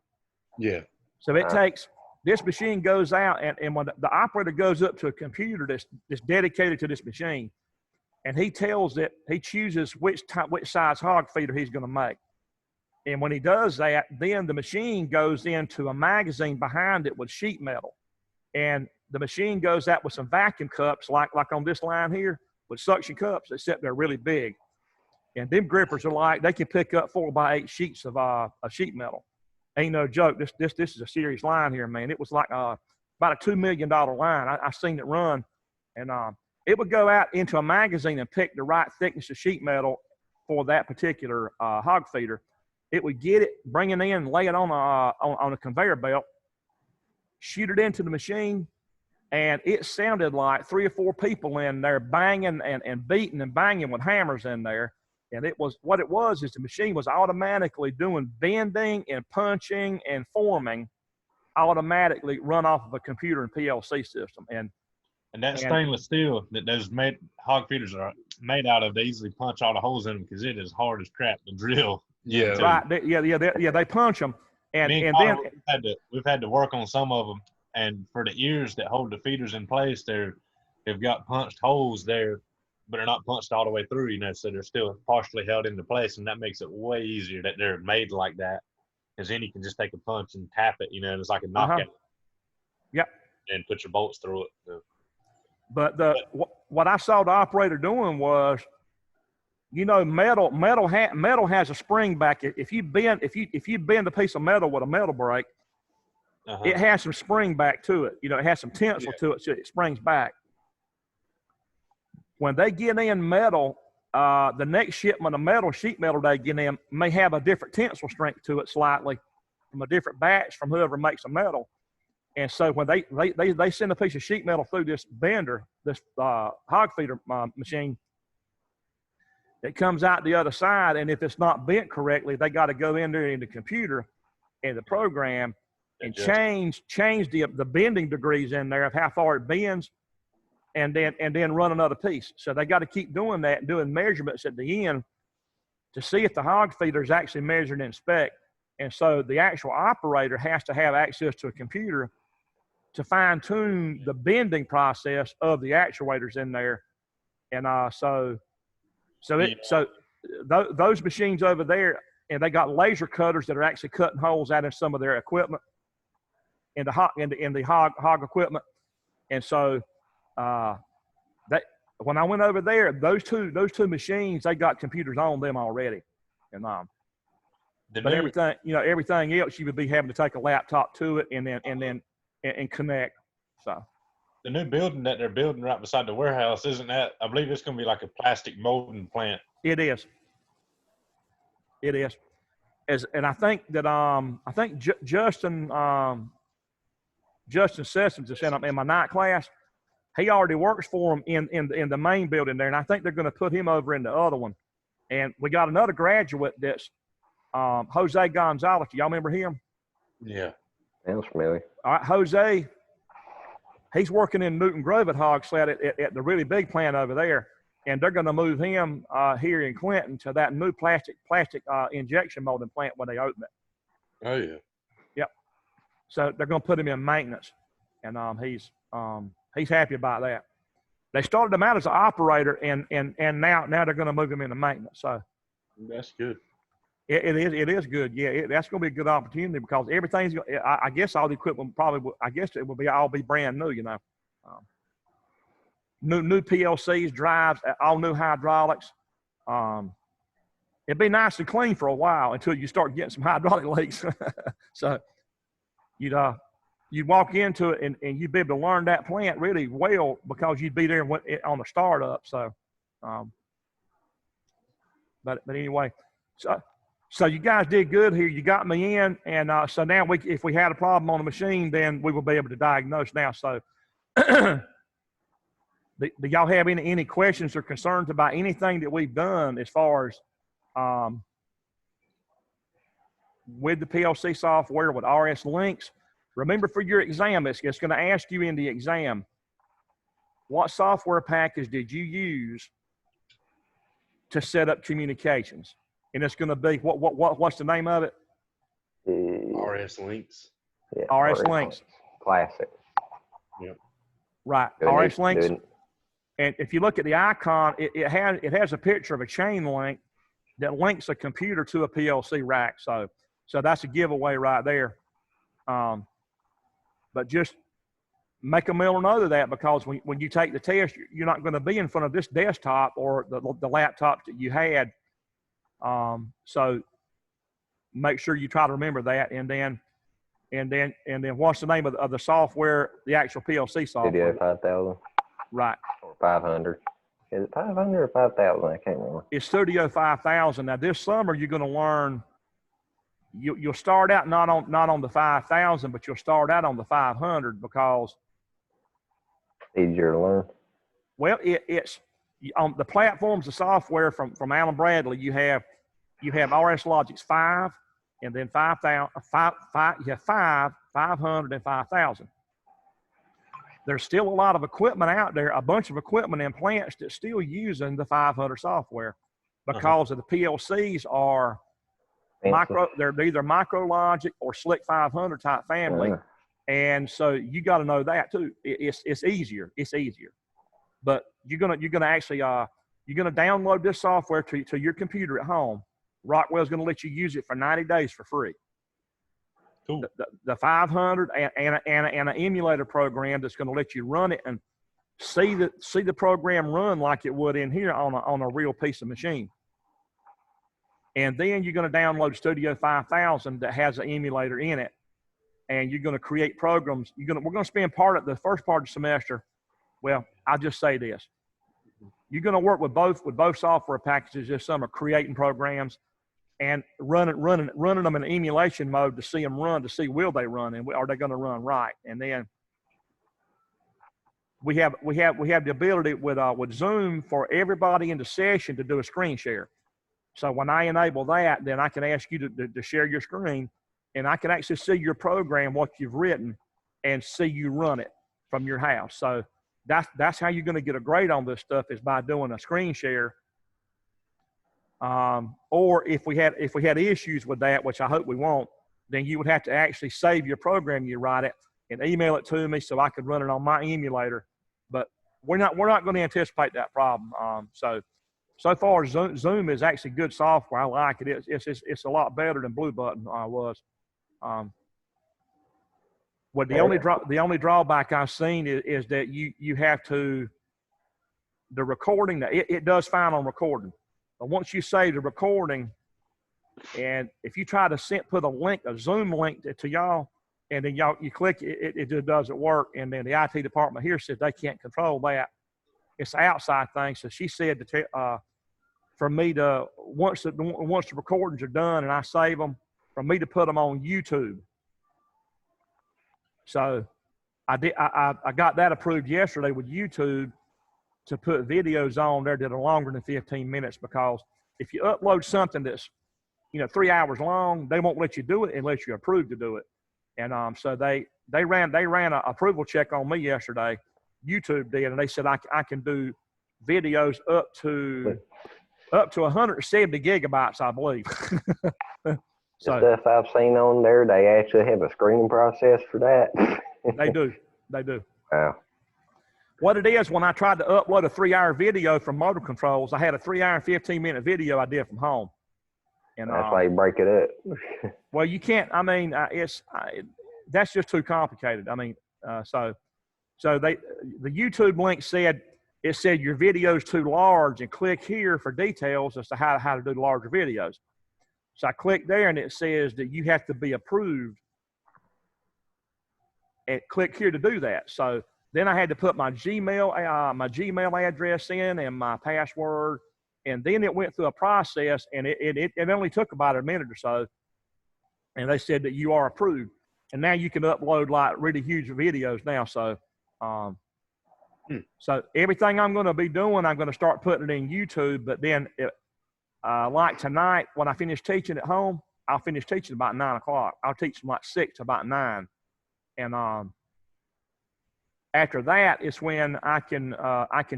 Yeah. So it takes, this machine goes out, and when the operator goes up to a computer that's dedicated to this machine, and he chooses which size hog feeder he's going to make. And when he does that, then the machine goes into a magazine behind it with sheet metal. And the machine goes out with some vacuum cups, like on this line here, with suction cups, except they're really big. And them grippers are like, they can pick up 4x8 sheets of sheet metal. Ain't no joke. This is a serious line here, man. It was like about a $2 million line. I seen it run, and it would go out into a magazine and pick the right thickness of sheet metal for that particular hog feeder. It would get it, bring it in, lay it on a conveyor belt, shoot it into the machine, and it sounded like 3 or 4 people in there banging and beating and banging with hammers in there. And what it was is the machine was automatically doing bending and punching and forming automatically run off of a computer and PLC system. And And that And- stainless steel that those hog feeders are made out of, they easily punch all the holes in them because it is hard as crap to drill. Yeah. Right. They punch them. And Me and then Connor, we've had to work on some of them, and for the ears that hold the feeders in place, they've got punched holes there, but they're not punched all the way through, so they're still partially held into place, and that makes it way easier that they're made like that, because then you can just take a punch and tap it, and it's like a knockout. Yep. And put your bolts through it. So. But what I saw the operator doing was, metal has a spring back. If you bend a piece of metal with a metal brake, it has some spring back to it. It has some tensile to it, so it springs back. When they get in metal, the next shipment of metal, sheet metal they get in, may have a different tensile strength to it slightly from a different batch from whoever makes the metal. And so when they send a piece of sheet metal through this bender, this hog feeder machine, it comes out the other side, and if it's not bent correctly, they got to go in there in the computer and the program and change the bending degrees in there of how far it bends, and then run another piece. So they got to keep doing that and doing measurements at the end to see if the hog feeder is actually measured in spec. And so the actual operator has to have access to a computer to fine tune the bending process of the actuators in there. And those machines over there, and they got laser cutters that are actually cutting holes out in some of their equipment in the hog equipment. And so that when I went over there, those two machines, they got computers on them already. And everything else you would be having to take a laptop to it and connect. So the new building that they're building right beside the warehouse, isn't that? I believe it's going to be like a plastic molding plant. It is. And I think that Justin Sessions is in my night class. He already works for them in the main building there, and I think they're going to put him over in the other one. And we got another graduate that's Jose Gonzalez. Y'all remember him? Yeah. Sounds familiar. All right, Jose, he's working in Newton Grove at Hogslet at the really big plant over there, and they're going to move him here in Clinton to that new plastic injection molding plant when they open it. Oh yeah. Yep. So they're going to put him in maintenance, and he's happy about that. They started him out as an operator, and now they're going to move him into maintenance. So that's good. It is good. Yeah, that's going to be a good opportunity because everything's. I guess all the equipment it will all be brand new. New PLCs, drives, all new hydraulics. It'd be nice and clean for a while until you start getting some hydraulic leaks. So you'd walk into it and you'd be able to learn that plant really well because you'd be there on the startup. So, but anyway, so you guys did good here. You got me in, and so now if we had a problem on the machine, then we will be able to diagnose now. So, do y'all have any questions or concerns about anything that we've done as far as with the PLC software with RS Linx? Remember, for your exam, it's going to ask you in the exam, what software package did you use to set up communications? And it's going to be what's the name of it? RS Linx. Yeah, RS Linx. Classic. Yep. Right. RS Linx. And if you look at the icon, it has a picture of a chain link that links a computer to a PLC rack. So that's a giveaway right there. But just make a mental note of that, because when you take the test, you're not going to be in front of this desktop or the laptop that you had. So make sure you try to remember that, and then what's the name of the software, the actual PLC software? Studio 5000. Right. Or 500. Is it 500 or 5000? I can't remember. It's Studio 5000. Now this summer you're going to learn. You'll start out not on the 5000, but you'll start out on the 500 because easier to learn. Well, it's on the platforms of software from Allen Bradley. You have RS Logix 5, and then 5000, 500, and 5000. there's still a lot of equipment out there, a bunch of equipment in plants that's still using the 500 software because of the PLCs are they're either MicroLogic or Slick 500 type family. And so you got to know that too. It's easier. It's easier. But you're gonna actually you're gonna download this software to your computer at home. Rockwell's gonna let you use it for 90 days for free. Cool. The 500 and an emulator program that's gonna let you run it and see the program run like it would in here on a real piece of machine. And then you're gonna download Studio 5000 that has an emulator in it, and you're gonna create programs. We're gonna spend the first part of the semester. Well, I'll just say this. You're going to work with both software packages this summer, creating programs and running them in emulation mode to see them run, to see will they run and are they going to run right. And then we have the ability with Zoom for everybody in the session to do a screen share. So when I enable that, then I can ask you to share your screen, and I can actually see your program, what you've written, and see you run it from your house. So that's how you're going to get a grade on this stuff, is by doing a screen share. Or if we had issues with that, which I hope we won't, then you would have to actually save your program, you write it, and email it to me so I could run it on my emulator. But we're not going to anticipate that problem. So far Zoom is actually good software. I like it. It's a lot better than Blue Button was. Well, the only drawback I've seen is that you have to, the recording, it does fine on recording, but once you save the recording, and if you try to put a Zoom link to y'all, and then you click it just doesn't work, and then the IT department here says they can't control that. It's an outside thing. So she said for me to once the recordings are done and I save them, for me to put them on YouTube. So I got that approved yesterday with YouTube to put videos on there that are longer than 15 minutes, because if you upload something that's 3 hours long, they won't let you do it unless you're approved to do it. And so they ran an approval check on me yesterday. YouTube did, and they said I can do videos up to 170 gigabytes, I believe. So, the stuff I've seen on there, they actually have a screening process for that. They do. Wow. What it is, when I tried to upload a 3-hour video from Motor Controls, I had a 3-hour and 15-minute video I did from home. And that's why you break it up. Well, you can't. I mean, that's just too complicated. I mean, so the YouTube link said your video's too large, and click here for details as to how to do larger videos. So I click there, and it says that you have to be approved, and click here to do that. So then I had to put my Gmail address in and my password, and then it went through a process, and it only took about a minute or so, and they said that you are approved, and now you can upload like really huge videos now. So, so everything I'm going to be doing, I'm going to start putting it in YouTube, but then like tonight, when I finish teaching at home, I'll finish teaching about 9 o'clock. I'll teach from like 6 to about 9. And after that is when I can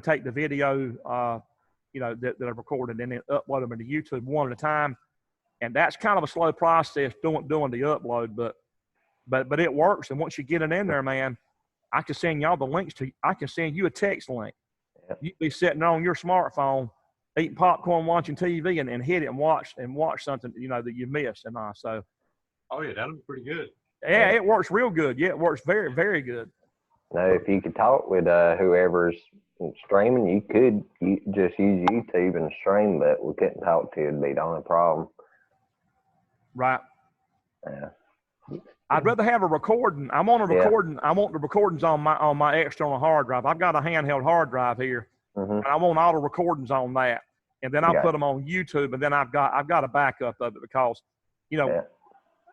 take the video, that I've recorded, and then upload them into YouTube one at a time. And that's kind of a slow process doing the upload, but it works. And once you get it in there, man, I can send y'all the links I can send you a text link. Yep. You be sitting on your smartphone, eating popcorn, watching TV, and hit it and watch something, that you missed. And so. Oh yeah, that'll be pretty good. Yeah, it works real good. Yeah, it works very, very good. Now, if you could talk with whoever's streaming, you could just use YouTube and stream, but we couldn't talk to you. It'd be the only problem. Right. Yeah. I'd rather have a recording. I want a recording. I want the recordings on my external hard drive. I've got a handheld hard drive here, and I want all the recordings on that. And then I'll put them on YouTube, and then I've got a backup of it, because,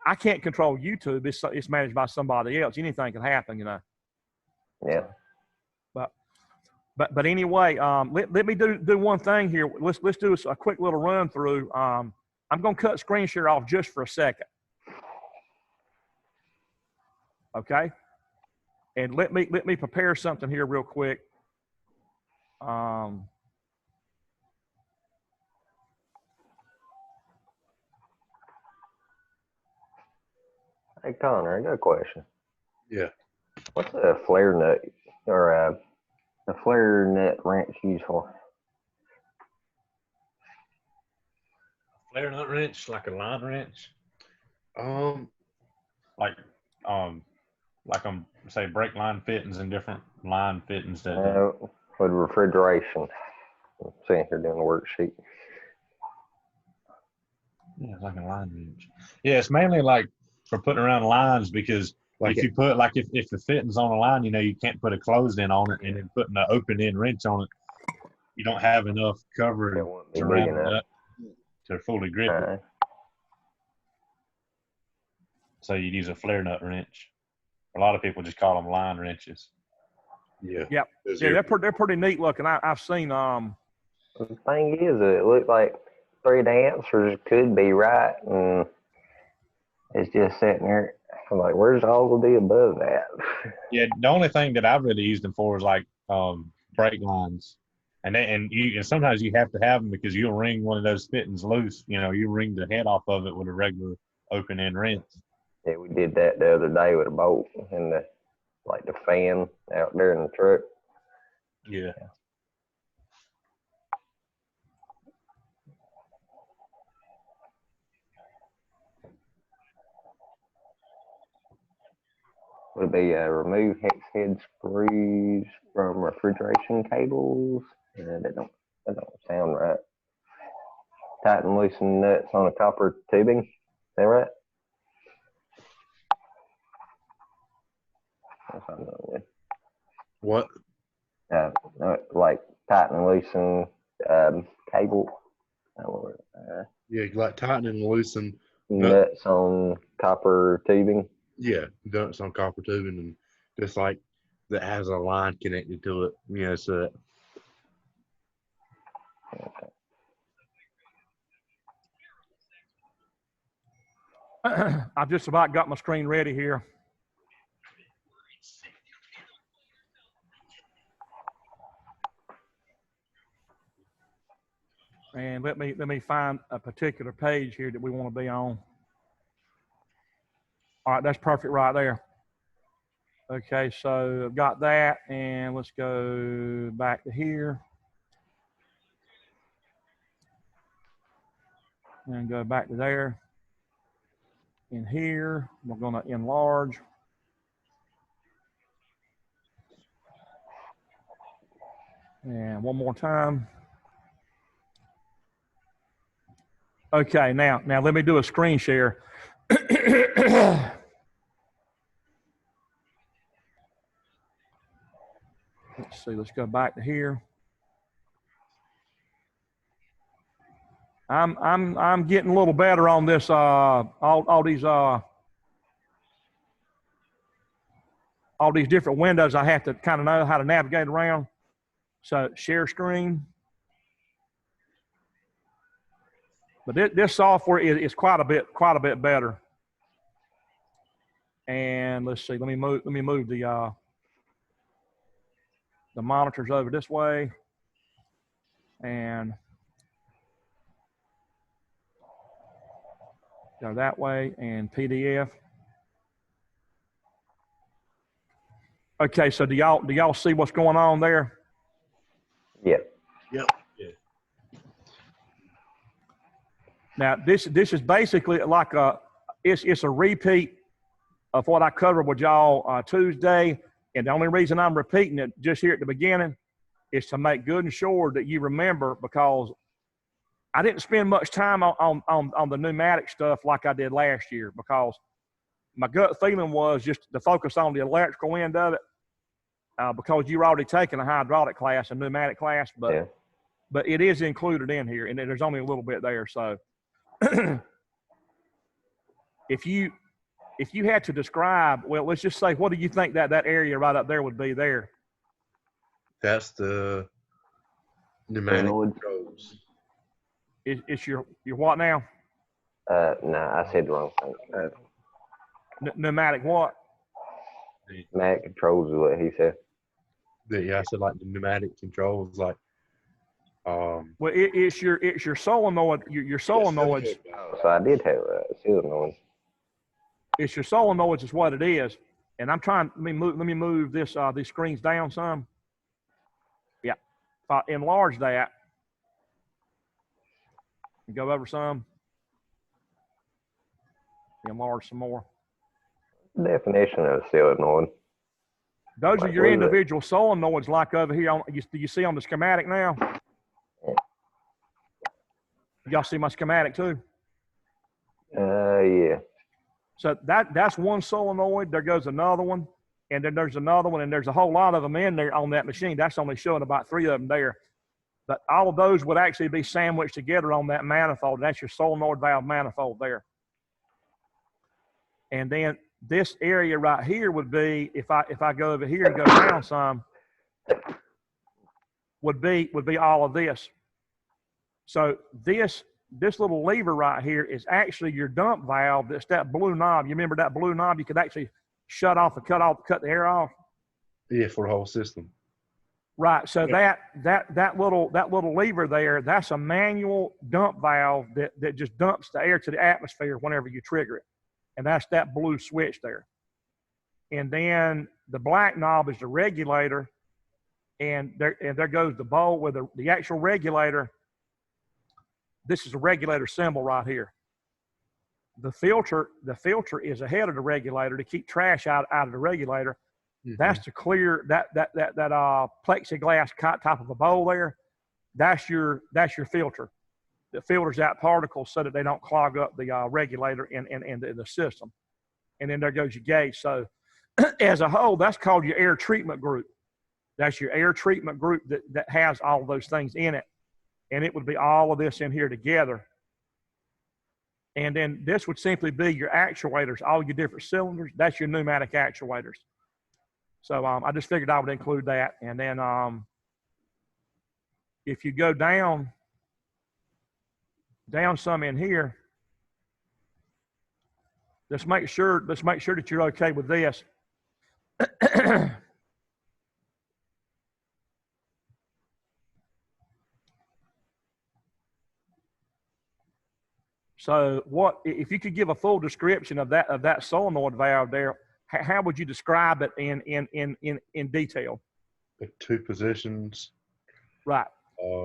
I can't control YouTube. It's managed by somebody else. Anything can happen, Yeah. But anyway, let me do one thing here. Let's do a quick little run through. I'm going to cut screen share off just for a second. Okay. And let me prepare something here real quick. Hey Connor, I got a question. Yeah. What's a flare nut or a flare nut wrench used for? Flare nut wrench, like a line wrench, Um, like say brake line fittings and different line fittings that. With refrigeration. I'm seeing here doing the worksheet. Yeah, it's like a line wrench. Yeah, it's mainly like for putting around lines because like if you put like if the fitting's on a line, you know, you can't put a closed end on it, and then putting an open end wrench on it, you don't have enough coverage It won't be big around enough. it to fully grip it. So you'd use a flare nut wrench. A lot of people just call them line wrenches. yeah. Yep. Yeah, they're pretty neat looking. I've seen The thing is, it looked like 3 of the answers could be right, and it's just sitting there. I'm like, where's all of the above at? Yeah, the only thing that I've really used them for is like brake lines, and sometimes you have to have them because you'll wring one of those fittings loose. You know, you wring the head off of it with a regular open end wrench. Yeah, we did that the other day with a bolt and the fan out there in the truck. Yeah. Would it be remove hex head screws from refrigeration cables? That don't sound right. Tighten loosen nuts on a copper tubing. Is that right? That's what I'm doing with. What? Like tighten loosen cable. Yeah, like tighten and loosen nuts on copper tubing. Yeah, nuts on copper tubing, and just like that has a line connected to it. You know, so that. I've just about got my screen ready here. And let me find a particular page here that we want to be on. All right, that's perfect right there. Okay, so I've got that, and let's go back to here. And go back to there. In here, we're going to enlarge. And one more time. Okay, now let me do a screen share. Let's see, let's go back to here. I'm getting a little better on this all these different windows. I have to kind of know how to navigate around. So share screen. But this software is quite a bit better. And let's see, let me move the monitors over this way. And go that way, and PDF. Okay, so do y'all see what's going on there? Yeah. Yep. Now this is basically like it's a repeat of what I covered with y'all Tuesday, and the only reason I'm repeating it just here at the beginning is to make good and sure that you remember, because I didn't spend much time on the pneumatic stuff like I did last year, because my gut feeling was just to focus on the electrical end of it, because you're already taking a hydraulic class, a pneumatic class, but it is included in here, and there's only a little bit there. So if you had to describe, well, let's just say, what do you think that area right up there would be there? That's the pneumatic controls. It's your what now? No, I said the wrong thing. Pneumatic what? Mac controls is what he said. Yeah, I said like the pneumatic controls, like Well, it's your solenoid. Your solenoids. Oh, so I did have a solenoid. It's your solenoids is what it is. And I'm trying. Let me move this these screens down some. Yeah. If I enlarge that and go over some, enlarge some more. Definition of a solenoid. Those Like, are your what is it? individual solenoids, like over here. Do you see on the schematic now? Y'all see my schematic too? Yeah. So that's one solenoid. There goes another one, and then there's another one, and there's a whole lot of them in there on that machine. That's only showing about 3 of them there. But all of those would actually be sandwiched together on that manifold. That's your solenoid valve manifold there. And then this area right here would be, if I go over here and go down some, would be all of this. So this little lever right here is actually your dump valve. That's that blue knob. You remember that blue knob? You could actually shut off and cut the air off. yeah, for the whole system. Right. So that little lever there, that's a manual dump valve that just dumps the air to the atmosphere whenever you trigger it. And that's that blue switch there. And then the black knob is the regulator, and there goes the bowl with the actual regulator. This is a regulator symbol right here. The filter is ahead of the regulator to keep trash out of the regulator. Mm-hmm. That's to clear that plexiglass type of a bowl there. That's your filter. That filters out particles so that they don't clog up the regulator and the system. And then there goes your gauge. So as a whole, that's called your air treatment group. That's your air treatment group that has all of those things in it. And it would be all of this in here together. And then this would simply be your actuators, all your different cylinders. That's your pneumatic actuators. So I just figured I would include that. And then if you go down some in here, let's make sure that you're okay with this. So what if you could give a full description of that solenoid valve there? How would you describe it in detail? The 2 positions. Right.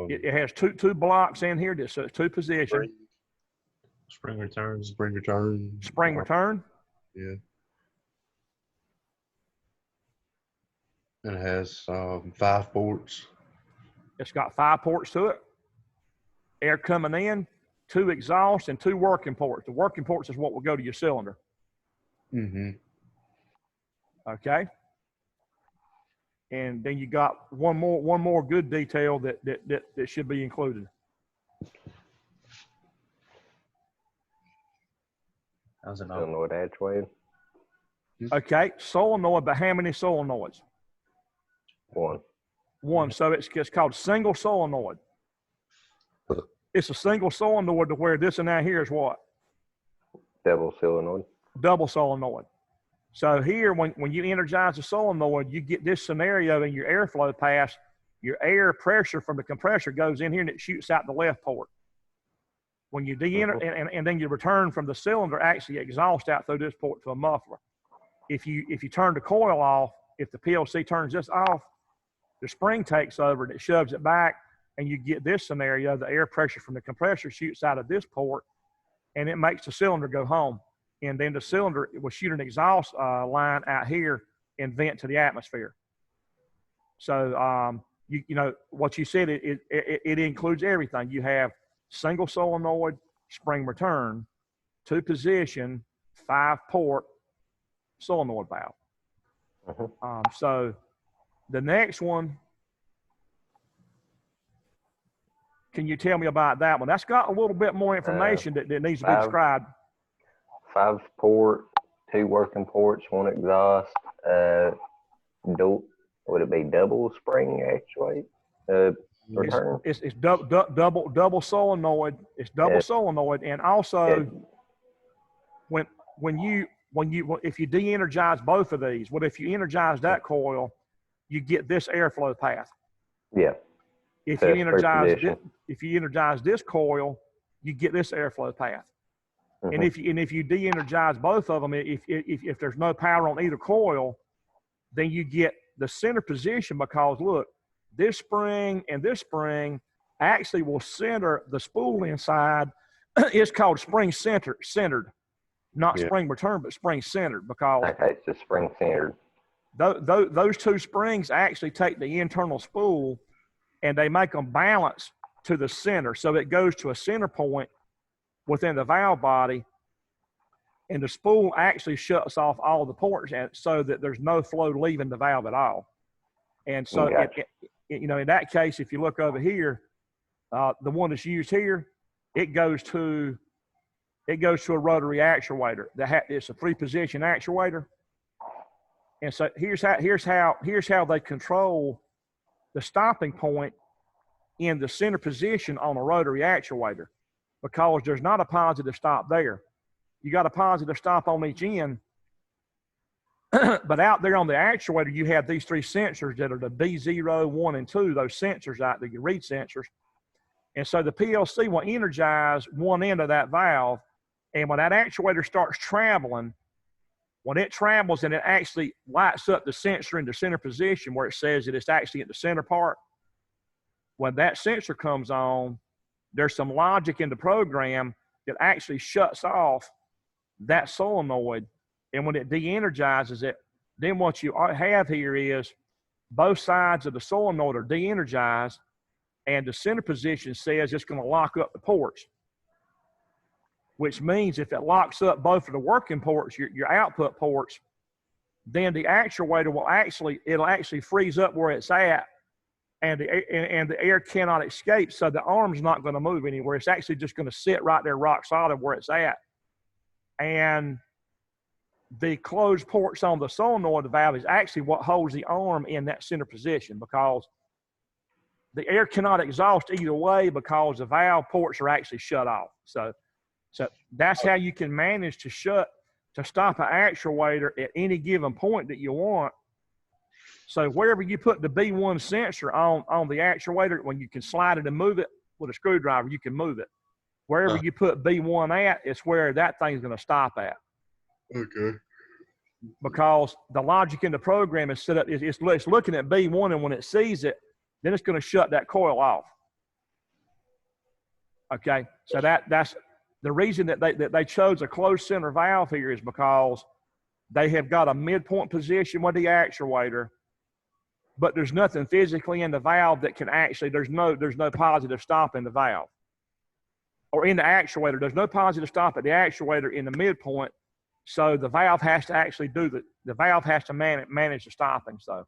It has two blocks in here. So it's 2 positions. Spring return. Spring return. Spring return. Yeah. And it has 5 ports. It's got 5 ports to it. Air coming in, 2 exhaust, and 2 working ports. The working ports is what will go to your cylinder. Mm-hmm. Okay. And then you got one more good detail that should be included. How's it Solenoid actuator. Okay, solenoid, but how many solenoids? 1. So it's called single solenoid. It's a single solenoid to where this and that here is what? Double solenoid. Double solenoid. So here, when you energize the solenoid, you get this scenario in your airflow pass. Your air pressure from the compressor goes in here and it shoots out the left port. When you de-enter, and then you return from the cylinder, actually exhaust out through this port to a muffler. If you turn the coil off, if the PLC turns this off, the spring takes over and it shoves it back, and you get this scenario, the air pressure from the compressor shoots out of this port, and it makes the cylinder go home. And then the cylinder will shoot an exhaust line out here and vent to the atmosphere. So, you know, what you said, it includes everything. You have single solenoid, spring return, 2 position, 5 port solenoid valve. Uh-huh. So the next one, can you tell me about that one? That's got a little bit more information that needs to be described. 5 port, 2 working ports, 1 exhaust. Would it be double spring actuate? Return? It's double solenoid. It's double solenoid, and also when if you de-energize both of these, if you energize that coil, you get this airflow path. Yeah. If So you it's energize position. this coil, you get this airflow path. Mhm. And if you de-energize both of them, if there's no power on either coil, then you get the center position, because look, this spring and this spring actually will center the spool inside. It's called spring centered, not spring return, but spring centered, because Okay, it's just spring centered. those two springs actually take the internal spool and they make them balance to the center. So it goes to a center point within the valve body, and the spool actually shuts off all the ports so that there's no flow leaving the valve at all. And so, you know, in that case, if you look over here, the one that's used here, it goes to a rotary actuator. It's a 3-position actuator. And so here's how they control the stopping point in the center position on a rotary actuator, because there's not a positive stop there. You got a positive stop on each end, but out there on the actuator, you have these 3 sensors that are the B0, 1, and 2, those sensors out there, your read sensors. And so the PLC will energize one end of that valve, and when that actuator starts traveling, when it travels and it actually lights up the sensor in the center position where it says that it's actually at the center part, when that sensor comes on, there's some logic in the program that actually shuts off that solenoid. And when it de-energizes it, then what you have here is both sides of the solenoid are de-energized, and the center position says it's going to lock up the ports, which means if it locks up both of the working ports, your output ports, then the actuator will actually freeze up where it's at, and the air cannot escape, so the arm's not going to move anywhere. It's actually just going to sit right there rock solid where it's at. And the closed ports on the solenoid valve is actually what holds the arm in that center position, because the air cannot exhaust either way because the valve ports are actually shut off. So that's how you can manage to stop an actuator at any given point that you want. So wherever you put the B1 sensor on the actuator, when you can slide it and move it with a screwdriver, you can move it. Wherever you put B1 at, it's where that thing's going to stop at. Okay. Because the logic in the program is set up, it's looking at B1, and when it sees it, then it's going to shut that coil off. Okay, so that's the reason that they chose a closed center valve here, is because they have got a midpoint position with the actuator, but there's nothing physically in the valve that can actually, there's no positive stop in the valve or in the actuator. There's no positive stop at the actuator in the midpoint. So the valve has to actually the valve has to manage the stopping. So,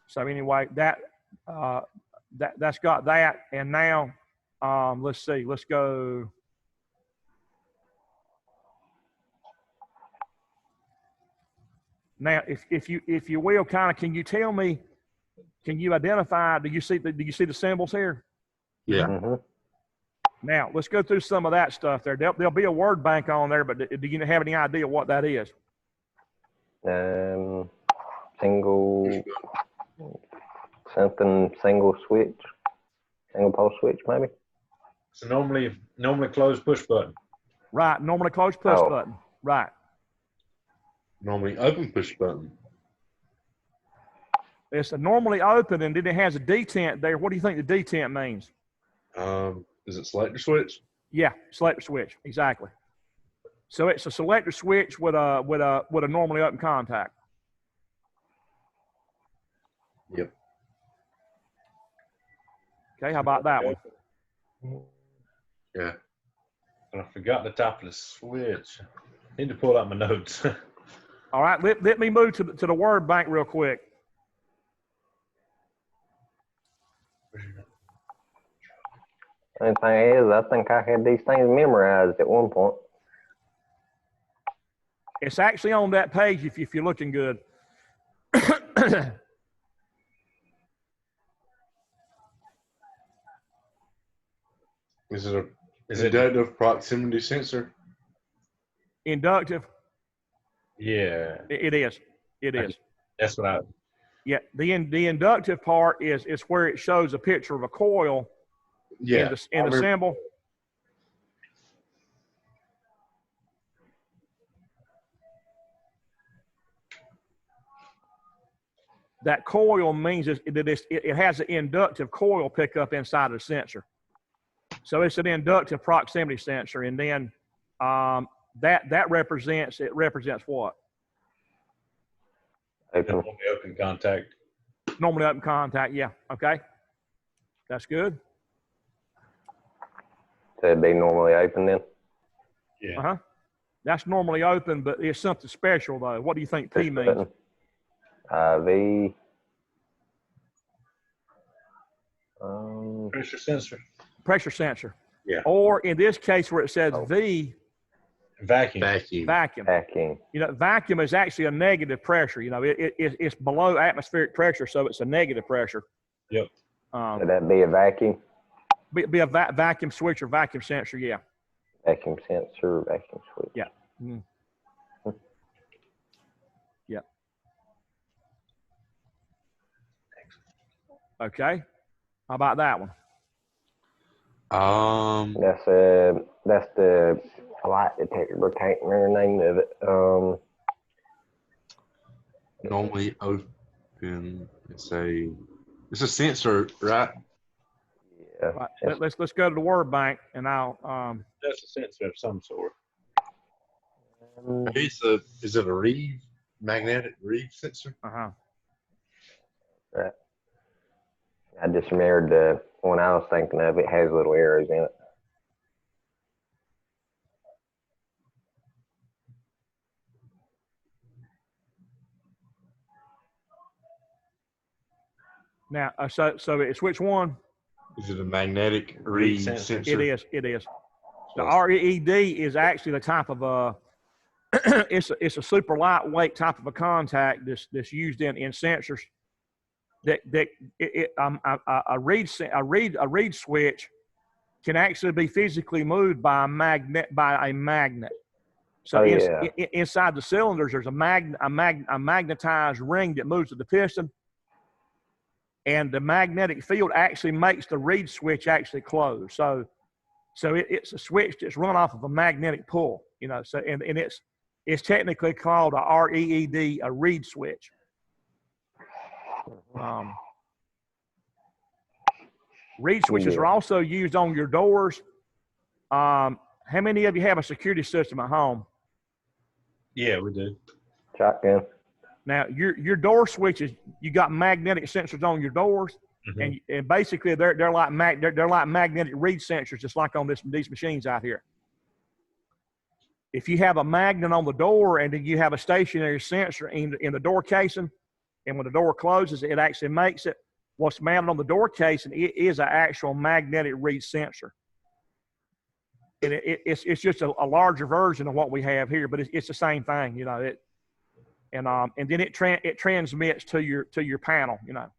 so anyway, that's got that. And now, let's see, let's go. Now, if you will, kind of, can you tell me, can you identify, do you see the symbols here? Yeah. Mm-hmm. Now, let's go through some of that stuff there. There'll be a word bank on there, but do you have any idea what that is? Single switch, single pole switch, maybe. So normally closed push button. Right, normally closed push button. Right. Normally open push button. It's a normally open, and then it has a detent there. What do you think the detent means? Is it selector switch? Yeah, selector switch, exactly. So it's a selector switch with a normally open contact. Yep. Okay, how about that one? Yeah. And I forgot the top of the switch. Need to pull out my notes. All right, let me move to the word bank real quick. Only thing is, I think I had these things memorized at one point. It's actually on that page if you're looking good. Is it adaptive proximity sensor? Inductive. Yeah, It is. It is. that's what I. Yeah. The inductive part is where it shows a picture of a coil Yeah. in the symbol. That coil means that it has an inductive coil pickup inside of the sensor. So it's an inductive proximity sensor, and then that represents what? Open. Open contact. Normally open contact. Yeah. Okay. That's good. So it'd be normally open then. Yeah. Uh-huh. That's normally open, but it's something special though. What do you think P Push means? button. V. Pressure sensor. Pressure sensor. Yeah. Or in this case where it says Oh. V, Vacuum. Vacuum. vacuum. Vacuum. You know, vacuum is actually a negative pressure. You know, it's below atmospheric pressure, so it's a negative pressure. Yep. So that'd be a vacuum. Be a vacuum switch or vacuum sensor. Yeah. Vacuum sensor. Vacuum switch. Yeah. Mm. Yeah. Okay. How about that one? That's the light detector. I can't remember the name of it. Normally open. It's a sensor, right? Yeah. Right. Let's go to the word bank, and I'll That's a sensor of some sort. Maybe is it a magnetic reed sensor? Right. I just remembered the one I was thinking of. It has little arrows in it. Now, so it's which one? Is it a magnetic reed sensor? sensor? It is. The REED is actually the type of it's a super lightweight type of a contact that's used in sensors. A reed switch can actually be physically moved by a magnet. So inside the cylinders, there's a magnetized ring that moves to the piston, and the magnetic field actually makes the reed switch actually close. So it's a switch that's run off of a magnetic pull, you know. So and it's technically called a REED, a reed switch. Reed switches are also used on your doors. How many of you have a security system at home? Yeah, we do. Shotgun. Now, your door switches, you got magnetic sensors on your doors, and basically they're like magnetic reed sensors, just like on these machines out here. If you have a magnet on the door and then you have a stationary sensor in the door casing, and when the door closes, it actually makes it. What's mounted on the door casing is an actual magnetic reed sensor. And it's just a larger version of what we have here, but it's the same thing, you know. And then it transmits to your panel, you know.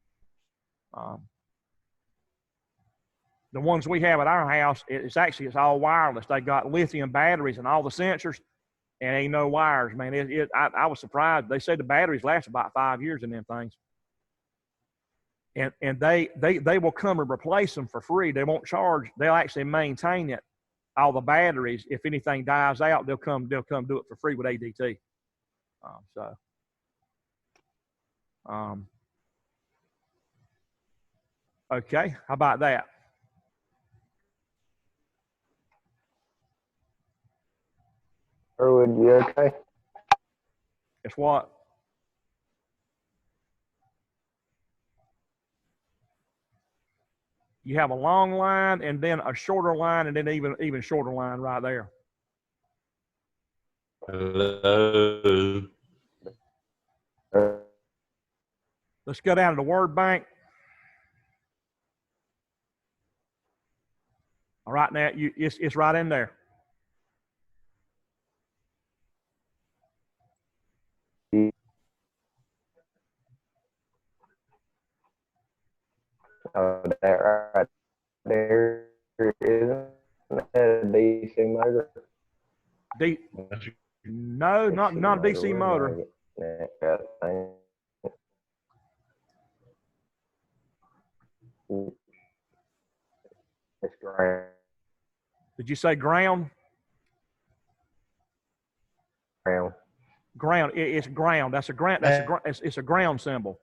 The ones we have at our house, it's all wireless. They got lithium batteries and all the sensors, and ain't no wires, man. I was surprised. They said the batteries last about 5 years in them things. And they will come and replace them for free. They won't charge. They'll actually maintain it. All the batteries. If anything dies out, they'll come do it for free with ADT. Okay. How about that? Would you okay? It's what? You have a long line and then a shorter line and then even shorter line right there. Hello. Let's go down to the word bank. All right, now it's right in there. Oh, that right there isn't that a DC motor? No, not a DC motor. It's ground. Did you say ground? Ground. Ground. It's ground. That's a ground. It's a ground symbol.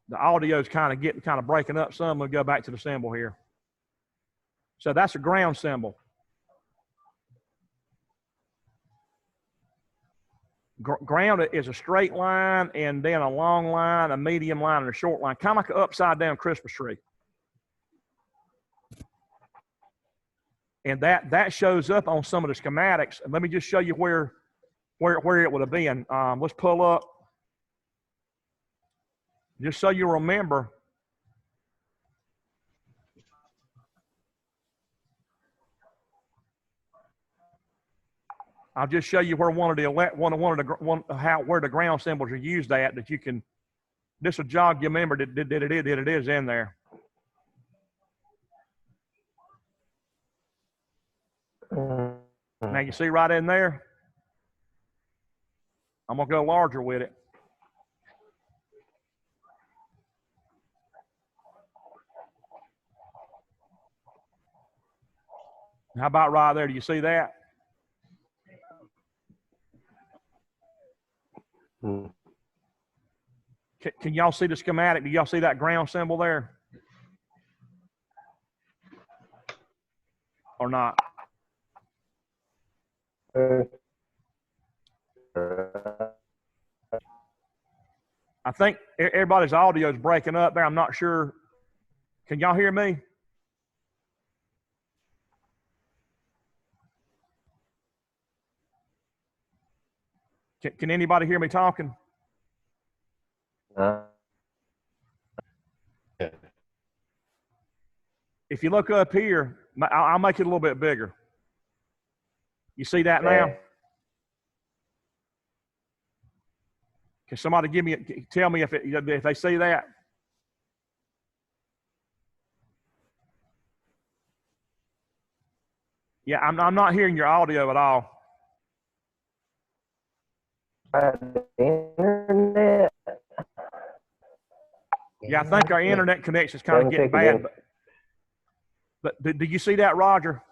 The audio's kind of breaking up some. We'll go back to the symbol here. So that's a ground symbol. Ground is a straight line, and then a long line, a medium line, and a short line, kind of like an upside down Christmas tree. And that shows up on some of the schematics. And let me just show you where it would have been. Let's pull up, just so you remember. I'll just show you where where the ground symbols are used at, that you can. This will jog your memory that it is in there. Now you see right in there. I'm gonna go larger with it. How about right there? Do you see that? Can y'all see the schematic? Do y'all see that ground symbol there? Or not? I think everybody's audio is breaking up there. I'm not sure. Can y'all hear me? Can anybody hear me talking? If you look up here, I'll make it a little bit bigger. You see that now? Can somebody tell me if they see that? Yeah, I'm not hearing your audio at all. Internet. Yeah, I think our internet connection is kind of getting bad. But do you see that, Roger?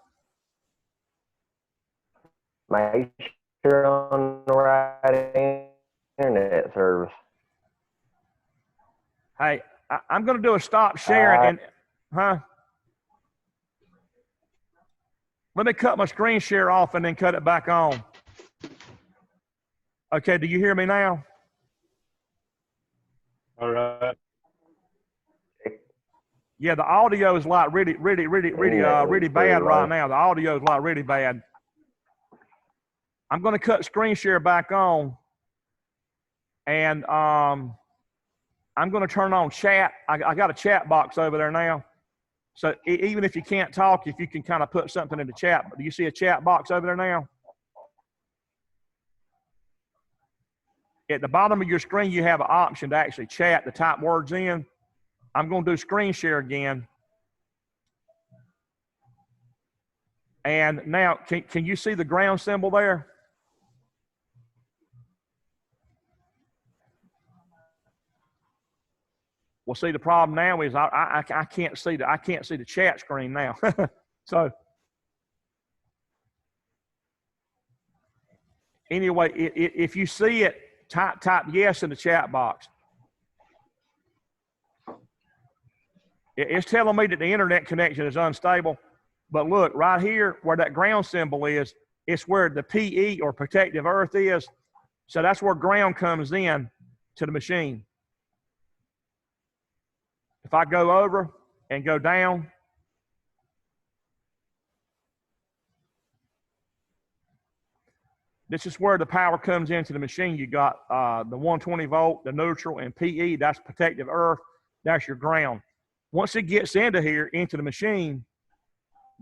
Make sure on the right internet service. Hey, I'm going to do a stop sharing. Let me cut my screen share off and then cut it back on. Okay, do you hear me now? All right. Yeah, the audio is like really bad right now. The audio is like really bad. I'm going to cut screen share back on, and I'm going to turn on chat. I got a chat box over there now. So even if you can't talk, if you can kind of put something in the chat. Do you see a chat box over there now? At the bottom of your screen, you have an option to actually chat, to type words in. I'm going to do screen share again. And now, can you see the ground symbol there? Well, see, the problem now is I can't see the chat screen now. So anyway, if you see it, type yes in the chat box. It's telling me that the internet connection is unstable. But look, right here where that ground symbol is, it's where the PE or protective earth is. So that's where ground comes in to the machine. If I go over and go down, this is where the power comes into the machine. You got the 120 volt, the neutral, and PE. That's protective earth. That's your ground. Once it gets into here, into the machine,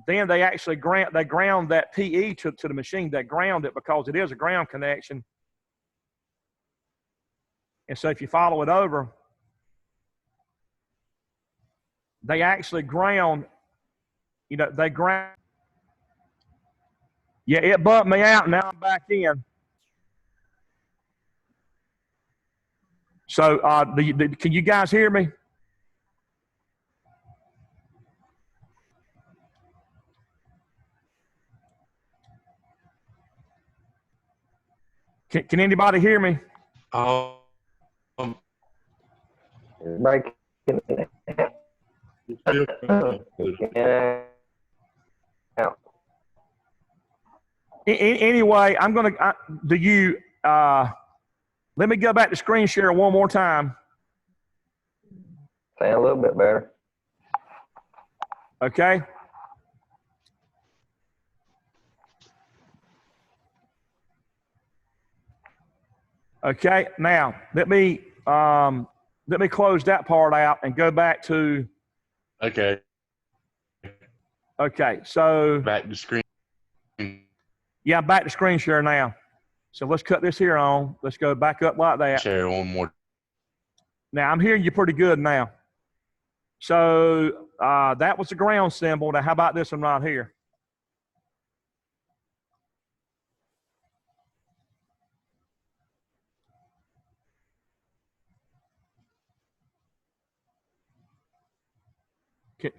then they actually ground that PE to the machine. They ground it because it is a ground connection. And so if you follow it over, they actually ground, they ground. Yeah, it bumped me out. Now I'm back in. So, can you guys hear me? Can anybody hear me? Breaking out. Anyway, I'm going to, let me go back to screen share one more time. Sound a little bit better. Okay. Okay. Now let me close that part out and go back to. Okay. Okay. So Back to screen. yeah, back to screen share now. So let's cut this here on. Let's go back up like that. Share one more. Now I'm hearing you pretty good now. So that was the ground symbol. Now how about this one right here?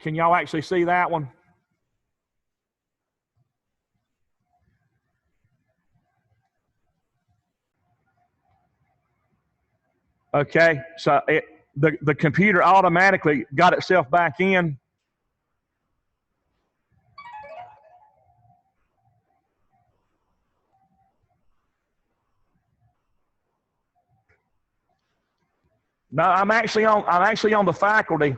Can y'all actually see that one? Okay, so the computer automatically got itself back in. No, I'm actually on the faculty.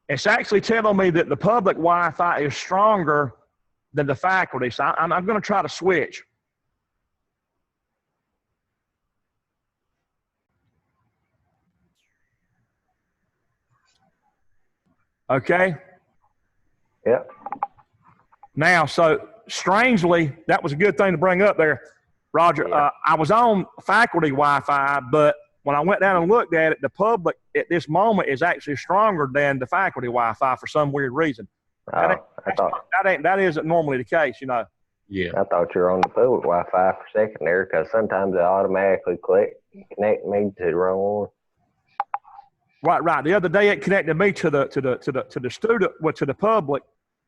It's actually telling me that the public Wi-Fi is stronger than the faculty. So I'm going to try to switch. Okay. Yep. Now, so strangely, that was a good thing to bring up there, Roger. Yeah. I was on faculty Wi-Fi, but when I went down and looked at it, the public at this moment is actually stronger than the faculty Wi-Fi for some weird reason. That isn't normally the case, you know. Yeah. I thought you were on the public Wi-Fi for a second there, because sometimes it automatically connect me to the wrong one. Right. The other day it connected me to the student, well, to the public,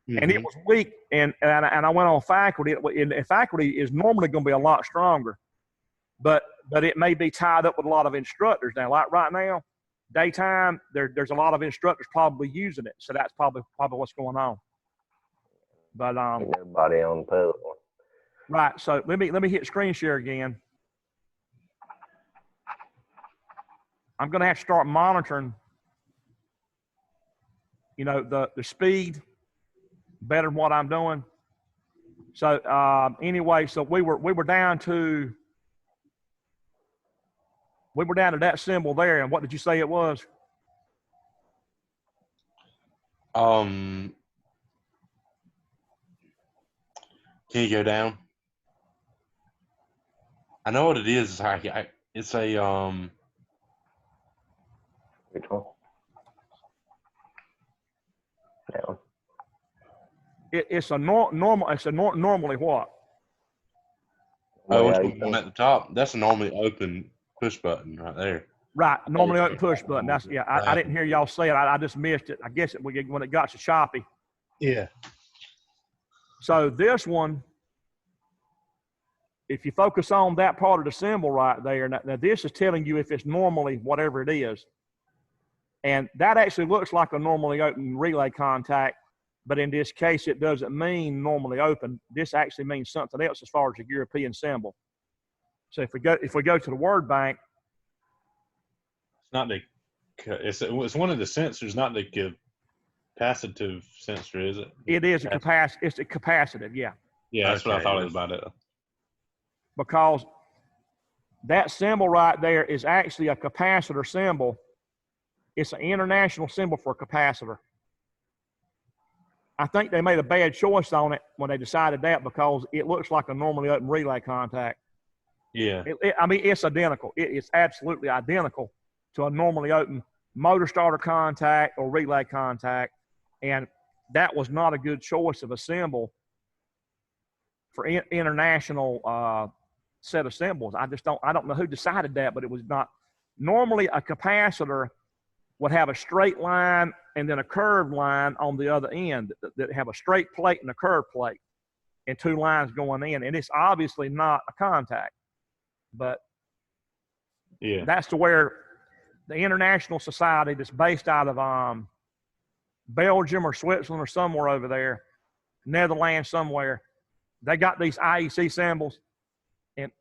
and it was weak. And I went on faculty. And faculty is normally going to be a lot stronger, but it may be tied up with a lot of instructors now. Like right now, daytime, there's a lot of instructors probably using it, so that's probably what's going on. But Ain't nobody on the public one. right. So let me hit screen share again. I'm going to have to start monitoring, you know, the speed better than what I'm doing. So anyway, so we were down to that symbol there, and what did you say it was? Can you go down? I know what it is. It's a Which one? That one. It's a normal. It's a normally what? which Yeah, one at the top? That's a normally open push button right there. Right, normally open push button. That's yeah. I didn't hear y'all say it. I just missed it. I guess when it got so choppy. Yeah. So this one, if you focus on that part of the symbol right there, now this is telling you if it's normally whatever it is. And that actually looks like a normally open relay contact, but in this case, it doesn't mean normally open. This actually means something else as far as the European symbol. So if we go to the word bank, It's not the. It's one of the sensors, not the capacitive sensor, is it? it is a It's a capacitive, yeah. Yeah, that's what I Okay, thought it it was is. about it. Because that symbol right there is actually a capacitor symbol. It's an international symbol for a capacitor. I think they made a bad choice on it when they decided that because it looks like a normally open relay contact. Yeah. I mean, it's identical. It's absolutely identical to a normally open motor starter contact or relay contact. And that was not a good choice of a symbol for international set of symbols. I don't know who decided that, but it was not. Normally a capacitor would have a straight line and then a curved line on the other end that have a straight plate and a curved plate and two lines going in. And it's obviously not a contact, but Yeah. that's to where the International Society that's based out of Belgium or Switzerland or somewhere over there, Netherlands somewhere, they got these IEC symbols, and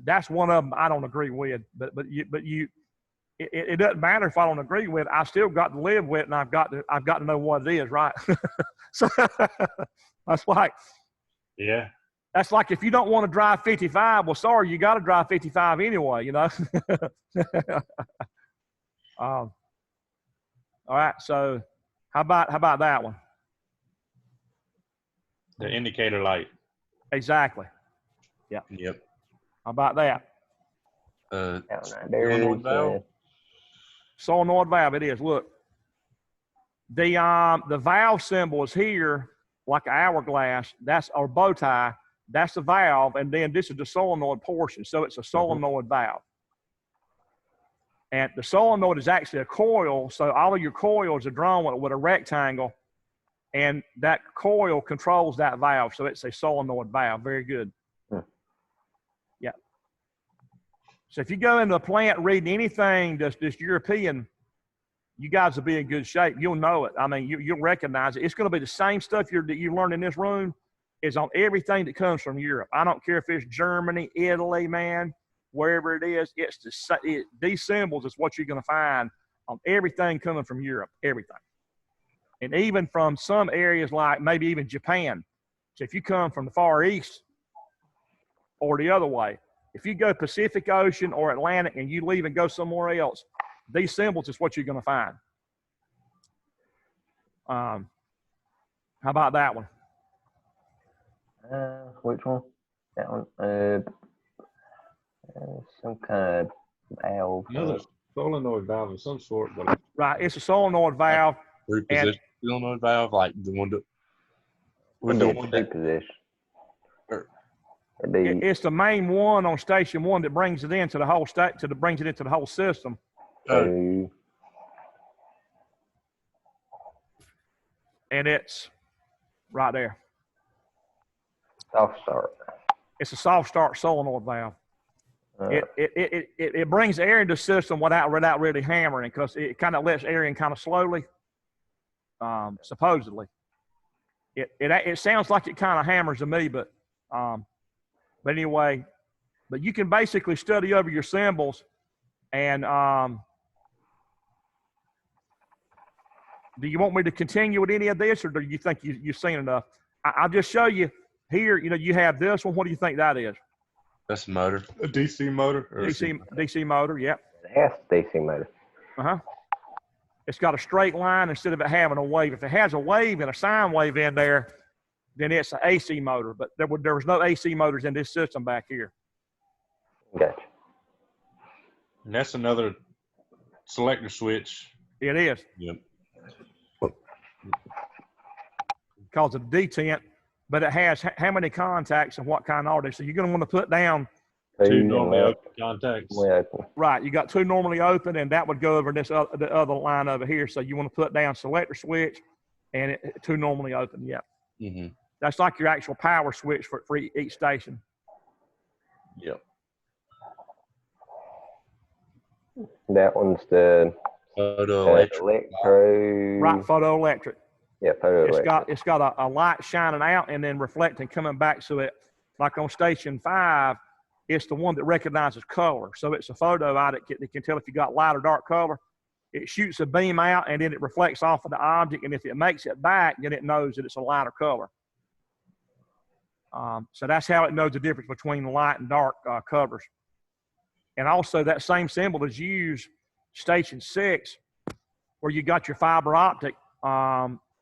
that's one of them I don't agree with. It doesn't matter if I don't agree with it. I still got to live with it, and I've got to know what it is, right? So that's like, Yeah. that's like if you don't want to drive 55, well, sorry, you got to drive 55 anyway, you know. All right, so how about that one? The indicator light. Exactly. Yeah. Yep. How about that? That one right there Solenoid is, valve? Solenoid valve. It is. Look, the valve symbol is here, like an hourglass. That's our bow tie. That's the valve, and then this is the solenoid portion. So it's a solenoid valve. And the solenoid is actually a coil, so all of your coils are drawn with a rectangle, and that coil controls that valve. So it's a solenoid valve. Very good. Yeah. So if you go into a plant reading anything that's European, you guys will be in good shape. You'll know it. I mean, you'll recognize it. It's going to be the same stuff that you learned in this room is on everything that comes from Europe. I don't care if it's Germany, Italy, man, wherever it is. These symbols is what you're going to find on everything coming from Europe, everything. And even from some areas like maybe even Japan. So if you come from the Far East or the other way, if you go Pacific Ocean or Atlantic and you leave and go somewhere else, these symbols is what you're going to find. How about that one? Which one? That one. Some kind of valve. Another solenoid valve of some sort, but Right, it's a solenoid valve. Three position solenoid valve, like the one that. Would The be one two that position. or- It'd be It's the main one on station one that brings it into the whole brings it into the whole system. two. And it's right there. Soft start. It's a soft start solenoid valve. It brings air into the system without really hammering, because it kind of lets air in kind of slowly. Supposedly, it sounds like it kind of hammers to me, but anyway, but you can basically study over your symbols, and do you want me to continue with any of this, or do you think you've seen enough? I'll just show you here. You know, you have this one. What do you think that is? That's a motor. A DC motor? Or DC motor, yep. It has DC motor. Uh-huh. It's got a straight line instead of it having a wave. If it has a wave and a sine wave in there, then it's an AC motor. But there was no AC motors in this system back here. Gotcha. and that's another selector switch. It is. Yep. Because of the detent, but it has how many contacts and what kind are they? So you're going to want to put down, Two normally open contacts. right, you got two normally open, and that would go over this the other line over here. So you want to put down selector switch and two normally open. Yeah. Mm-hmm. That's like your actual power switch for each station. Yep. That one's the Photoelectric. electro. Right, photoelectric. Yeah, photoelectric. It's got a light shining out and then reflecting coming back. So it, like on station 5, it's the one that recognizes color. So it's a photo out. It can tell if you got light or dark color. It shoots a beam out and then it reflects off of the object. And if it makes it back, then it knows that it's a lighter color. So that's how it knows the difference between light and dark covers. And also that same symbol is used station 6, where you got your fiber optic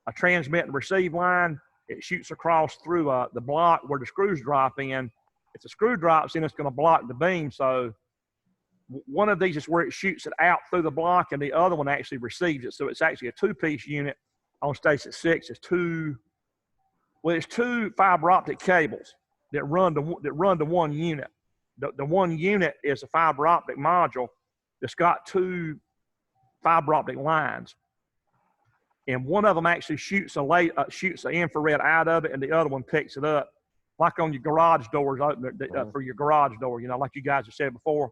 a transmit and receive line. It shoots across through the block where the screws drop in. If the screw drops in, it's going to block the beam. So one of these is where it shoots it out through the block, and the other one actually receives it. So it's actually a two-piece unit on station 6. It's two fiber optic cables that run to one unit. The one unit is a fiber optic module that's got two fiber optic lines. And one of them actually shoots the infrared out of it, and the other one picks it up, like on your garage doors, for your garage door. You know, like you guys have said before,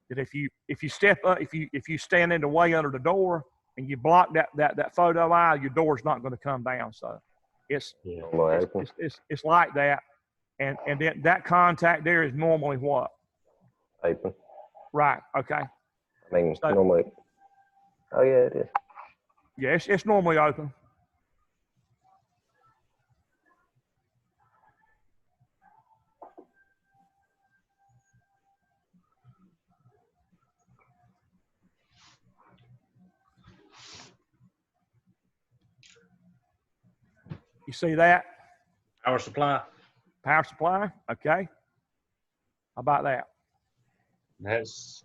that if you step up, if you stand in the way under the door and you block that photo eye, your door's not going to come down. So it's like that, and then that contact there is normally what? Open. Right. Okay. I mean, normally. Oh yeah, it is. Yeah, it's normally open. You see that? Power supply. Power supply. Okay. How about that? That's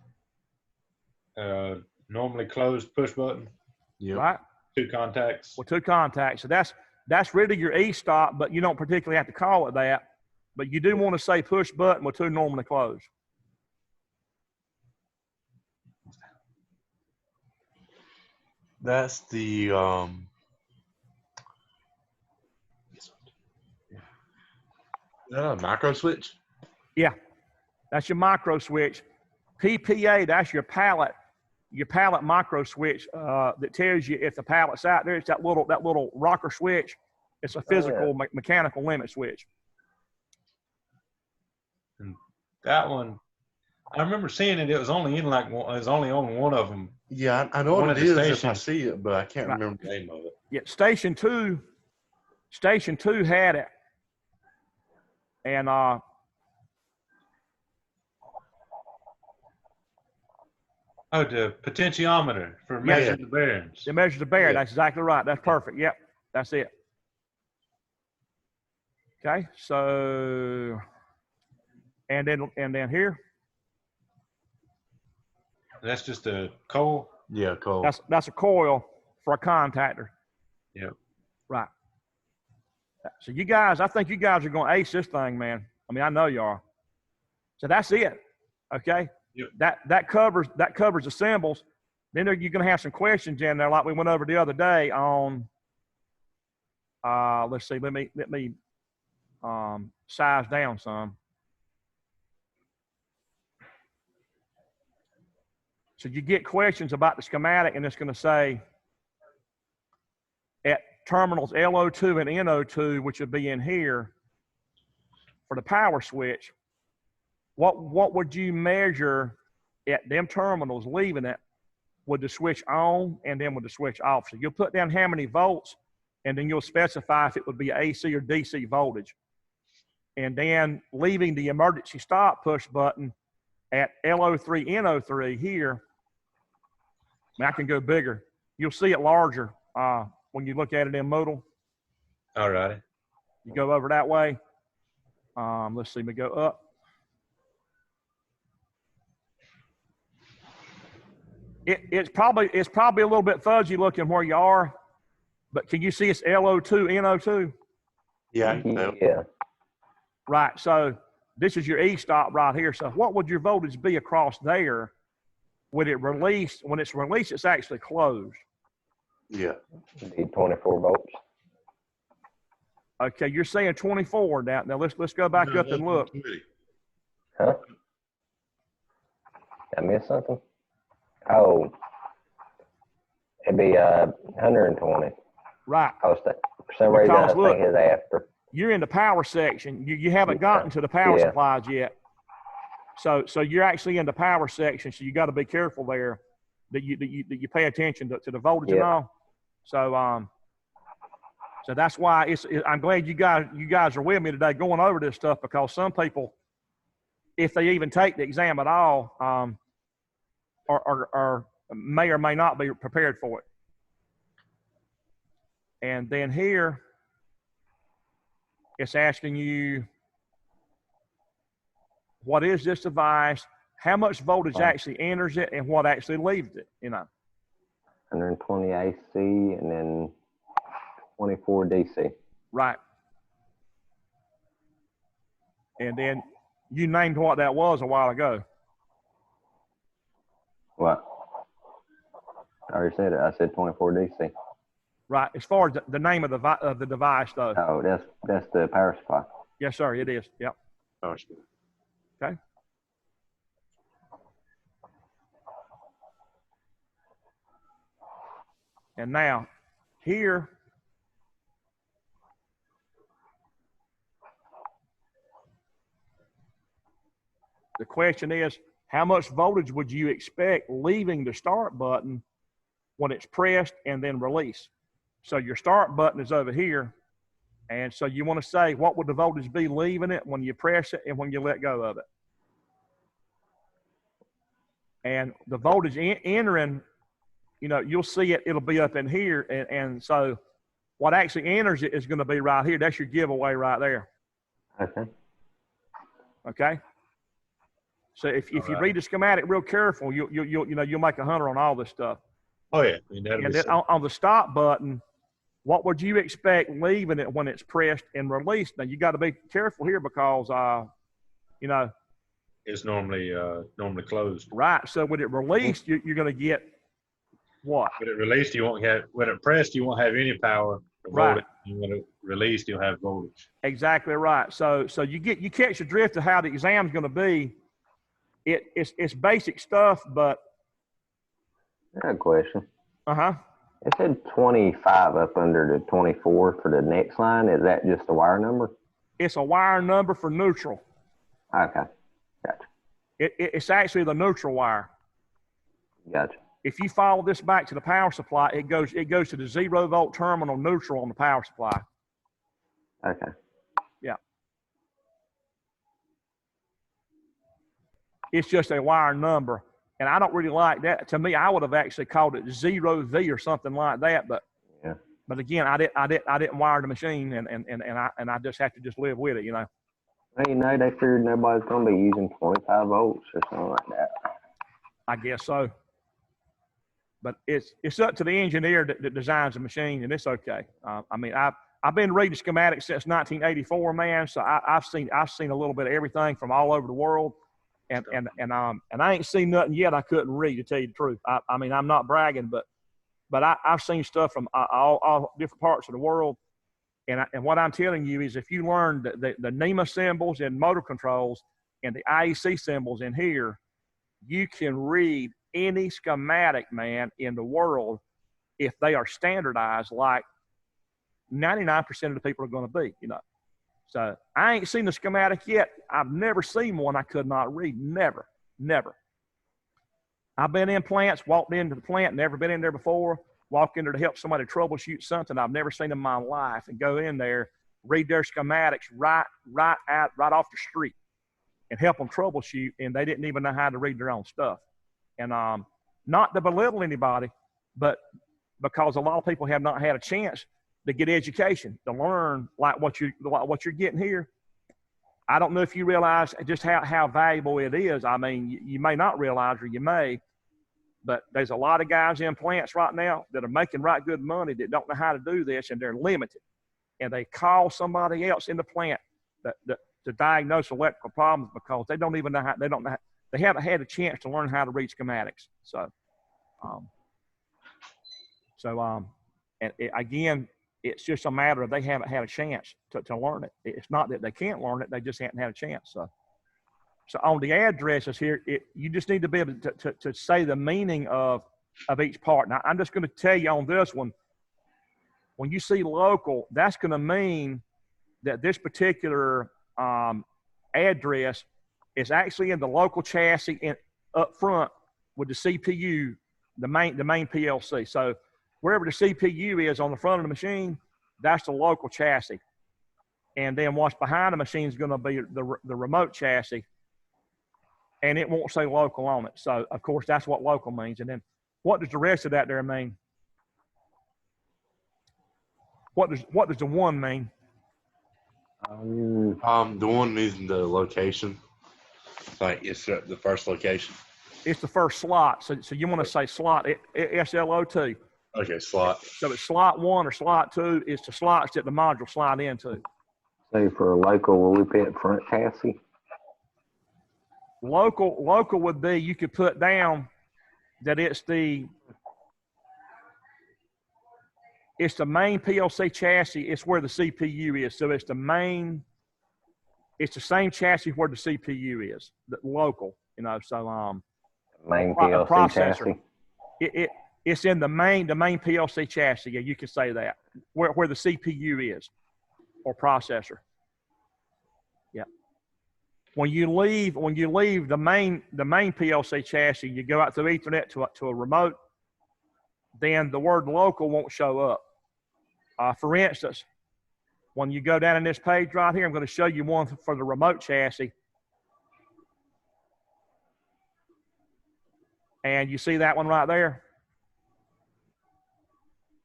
normally closed push button. Yep. Right. 2 contacts. Well, 2 contacts. So that's really your e-stop, but you don't particularly have to call it that. But you do want to say push button with 2 normally closed. That's the micro switch. Yeah, that's your micro switch. PPA, that's your pallet micro switch that tells you if the pallet's out there. It's that little rocker switch. It's a physical mechanical limit switch. And that one, I remember seeing it. It was only in like one, it was only on one of them. Yeah, I know One what of it the is if I stations. see it, but I can't remember the name of it. Yeah, Station 2 had it, and Oh, the potentiometer for measuring the bearings. it measures the bearing. Yeah. That's exactly right. That's perfect. Yep, that's it. Okay, so and then here, That's just a coil. Yeah, cool. that's a coil for a contactor. Yep. Right. So you guys, I think you guys are going to ace this thing, man. I mean, I know you are. So that's it. Okay. Yep. That covers the symbols. Then you're going to have some questions in there, like we went over the other day on. Let's see. Let me size down some. So you get questions about the schematic, and it's going to say at terminals LO2 and NO2, which would be in here for the power switch, what would you measure at them terminals leaving it with the switch on and then with the switch off? So you'll put down how many volts, and then you'll specify if it would be AC or DC voltage. And then leaving the emergency stop push button at LO3, NO3 here. I mean, I can go bigger. You'll see it larger when you look at it in Moodle. All righty. You go over that way. Let's see me go up. It's probably a little bit fuzzy looking where you are, but can you see it's LO2, NO2? Yeah, I can tell. Yeah. Right. So this is your E-stop right here. So what would your voltage be across there? Would it release? When it's released, it's actually closed. Yeah. Need 24 volts. Okay, you're saying 24 now. Now let's go back up and look. Huh? Did I miss something? Oh. It'd be 120. Right. For some reason, Because, I think look, it's after. You're in the power section. You haven't gotten to the power Yeah. supplies yet. So you're actually in the power section. So you got to be careful there that you pay attention to the voltage and all. So that's why I'm glad you guys are with me today going over this stuff, because some people, if they even take the exam at all, are may or may not be prepared for it. And then here, it's asking you, what is this device? How much voltage actually enters it and what actually leaves it, you know. 120 AC and then 24 DC. Right. And then you named what that was a while ago. What? I already said it. I said 24 DC. Right. As far as the name of the device, though. Oh, that's the power supply. Yes, sir. It is. Yep. Power supply. Okay. And now, here, the question is, how much voltage would you expect leaving the start button when it's pressed and then released? So your start button is over here. And so you want to say, what would the voltage be leaving it when you press it and when you let go of it? And the voltage entering, you know, you'll see it, it'll be up in here. And so what actually enters it is going to be right here. That's your giveaway right there. Okay. Okay. So if you read the schematic real careful, you'll make 100 on all this stuff. Oh yeah. I mean, And then on the stop button, what would you expect leaving it when it's pressed and released? Now you got to be careful here because, you know, it's normally closed. right. So when it released, you're going to get what? When it released, you won't have. When it pressed, you won't have any power. Right. And when it released, you'll have voltage. Exactly right. So you catch the drift of how the exam's going to be. It's basic stuff, but. I got a question. Uh-huh. It said 25 up under the 24 for the next line. Is that just the wire number? It's a wire number for neutral. Okay. Gotcha. It's actually the neutral wire. Gotcha. If you follow this back to the power supply, it goes to the 0 volt terminal neutral on the power supply. Okay. Yeah. It's just a wire number. And I don't really like that. To me, I would have actually called it 0V or something like that. But yeah. But again, I didn't wire the machine, and I just have to just live with it, you know. Well, you know, they figured nobody's gonna be using 25 volts or something like that. I guess so. But it's up to the engineer that designs the machine, and it's okay. I mean, I've been reading schematics since 1984, man. So I've seen a little bit of everything from all over the world. And I ain't seen nothing yet I couldn't read, to tell you the truth. I mean, I'm not bragging, but I've seen stuff from all different parts of the world. And what I'm telling you is, if you learn the NEMA symbols and motor controls and the IEC symbols in here, you can read any schematic, man, in the world if they are standardized like 99% of the people are going to be, you know. So I ain't seen the schematic yet. I've never seen one I could not read. Never. I've been in plants, walked into the plant, never been in there before, walk in there to help somebody troubleshoot something I've never seen in my life, and go in there, read their schematics right off the street and help them troubleshoot, and they didn't even know how to read their own stuff. And not to belittle anybody, but because a lot of people have not had a chance to get education, to learn like what you're getting here. I don't know if you realize just how valuable it is. I mean, you may not realize, or you may, but there's a lot of guys in plants right now that are making right good money that don't know how to do this, and they're limited. And they call somebody else in the plant to diagnose electrical problems because they don't even know how, they haven't had a chance to learn how to read schematics. Again, it's just a matter of they haven't had a chance to learn it. It's not that they can't learn it, they just haven't had a chance. So on the addresses here, you just need to be able to say the meaning of each part. Now, I'm just going to tell you on this one, when you see local, that's going to mean that this particular address is actually in the local chassis up front with the CPU, the main PLC. So wherever the CPU is on the front of the machine, that's the local chassis. And then what's behind the machine is going to be the remote chassis, and it won't say local on it. So, of course, that's what local means. And then what does the rest of that there mean? What does the 1 mean? The one is the location. Like it's the first location. It's the first slot. So you want to say slot, SLOT. Okay, slot. So it's slot 1 or slot 2 is the slots that the module slide into. So for a local, will we put front chassis? Local would be, you could put down that it's the main PLC chassis. It's where the CPU is. So it's the same chassis where the CPU is, the local, so Main PLC processor. chassis. It's in the main PLC chassis. Yeah, you can say that, where the CPU is, or processor. Yeah. When you leave the main PLC chassis, you go out through Ethernet to a remote, then the word local won't show up. For instance, when you go down in this page right here, I'm going to show you one for the remote chassis. And you see that one right there?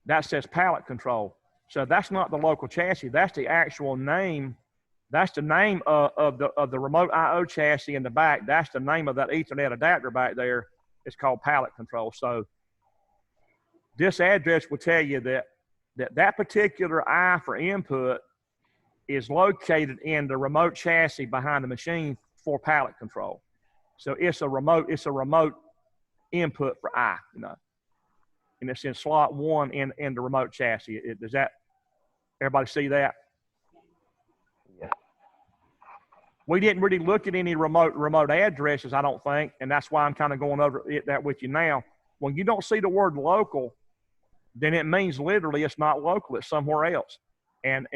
That says pallet control. So that's not the local chassis. That's the actual name. That's the name of the remote I/O chassis in the back. That's the name of that Ethernet adapter back there. It's called pallet control. So this address will tell you that particular I for input is located in the remote chassis behind the machine for pallet control. So it's a remote input for I, and it's in slot 1 in the remote chassis. Does that, everybody see that? Yeah. We didn't really look at any remote addresses, I don't think, and that's why I'm kind of going over that with you now. When you don't see the word local, then it means literally it's not local, it's somewhere else. And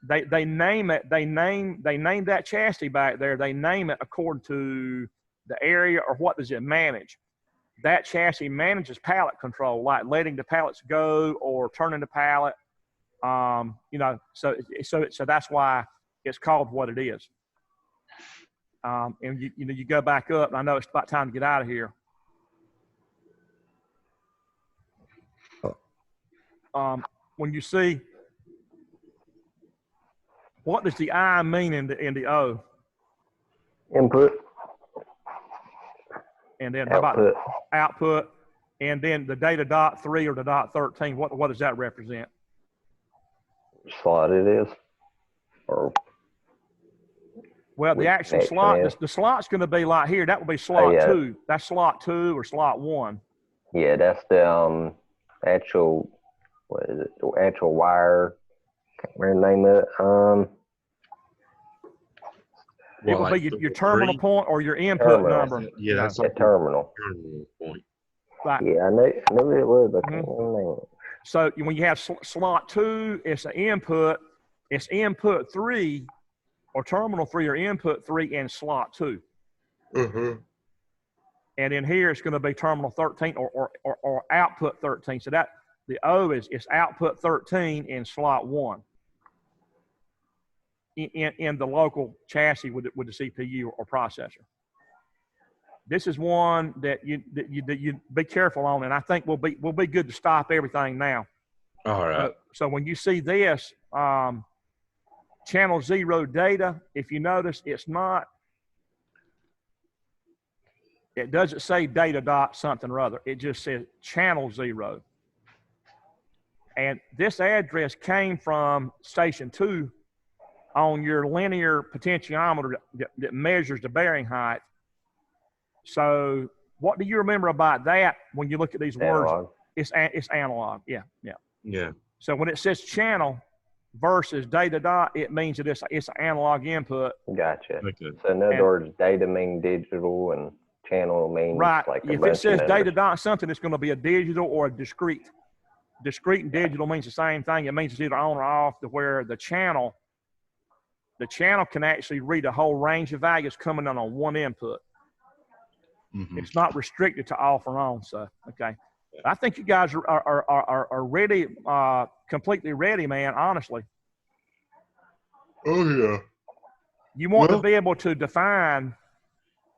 they name it, they name that chassis back there, they name it according to the area or what does it manage. That chassis manages pallet control, like letting the pallets go or turning the pallet. So that's why it's called what it is. And you go back up, and I know it's about time to get out of here. When you see, what does the I mean in the O? Input. And then how about output? And then the data dot 3 or the dot 13, what does that represent? Slot it is. Or well, the actual slot, the slot's going to be like here. That would be slot 2. That's slot 2 or slot 1. Yeah, that's the actual, what is it? The actual wire. Can't remember the name of it. It will be your terminal point or your input number. Yeah, that's the terminal. Terminal point. Right. Yeah, I knew it was, but I can't remember the name. So when you have slot 2, it's an input. It's input 3 or terminal 3 or input 3 in slot 2. Mm-hmm. And in here, it's going to be terminal 13 or output 13. So that the O is output 13 in slot 1. In the local chassis with the CPU or processor. This is one that you be careful on, and I think we'll be good to stop everything now. All right. So when you see this channel 0 data, if you notice, it doesn't say data dot something or other. It just says channel 0. And this address came from station 2 on your linear potentiometer that measures the bearing height. So what do you remember about that when you look at these words? It's analog. Yeah. So when it says channel versus data dot, it means that it's an analog input. Gotcha. Okay. So in other words, data means digital and channel means right. Like if it says data dot something, it's going to be a digital or a discrete. Discrete and digital means the same thing. It means it's either on or off, to where the channel can actually read a whole range of values coming in on one input. Mm-hmm. It's not restricted to off or on. So, okay. I think you guys are ready, completely ready, man, honestly. Oh, yeah. You want to be able to define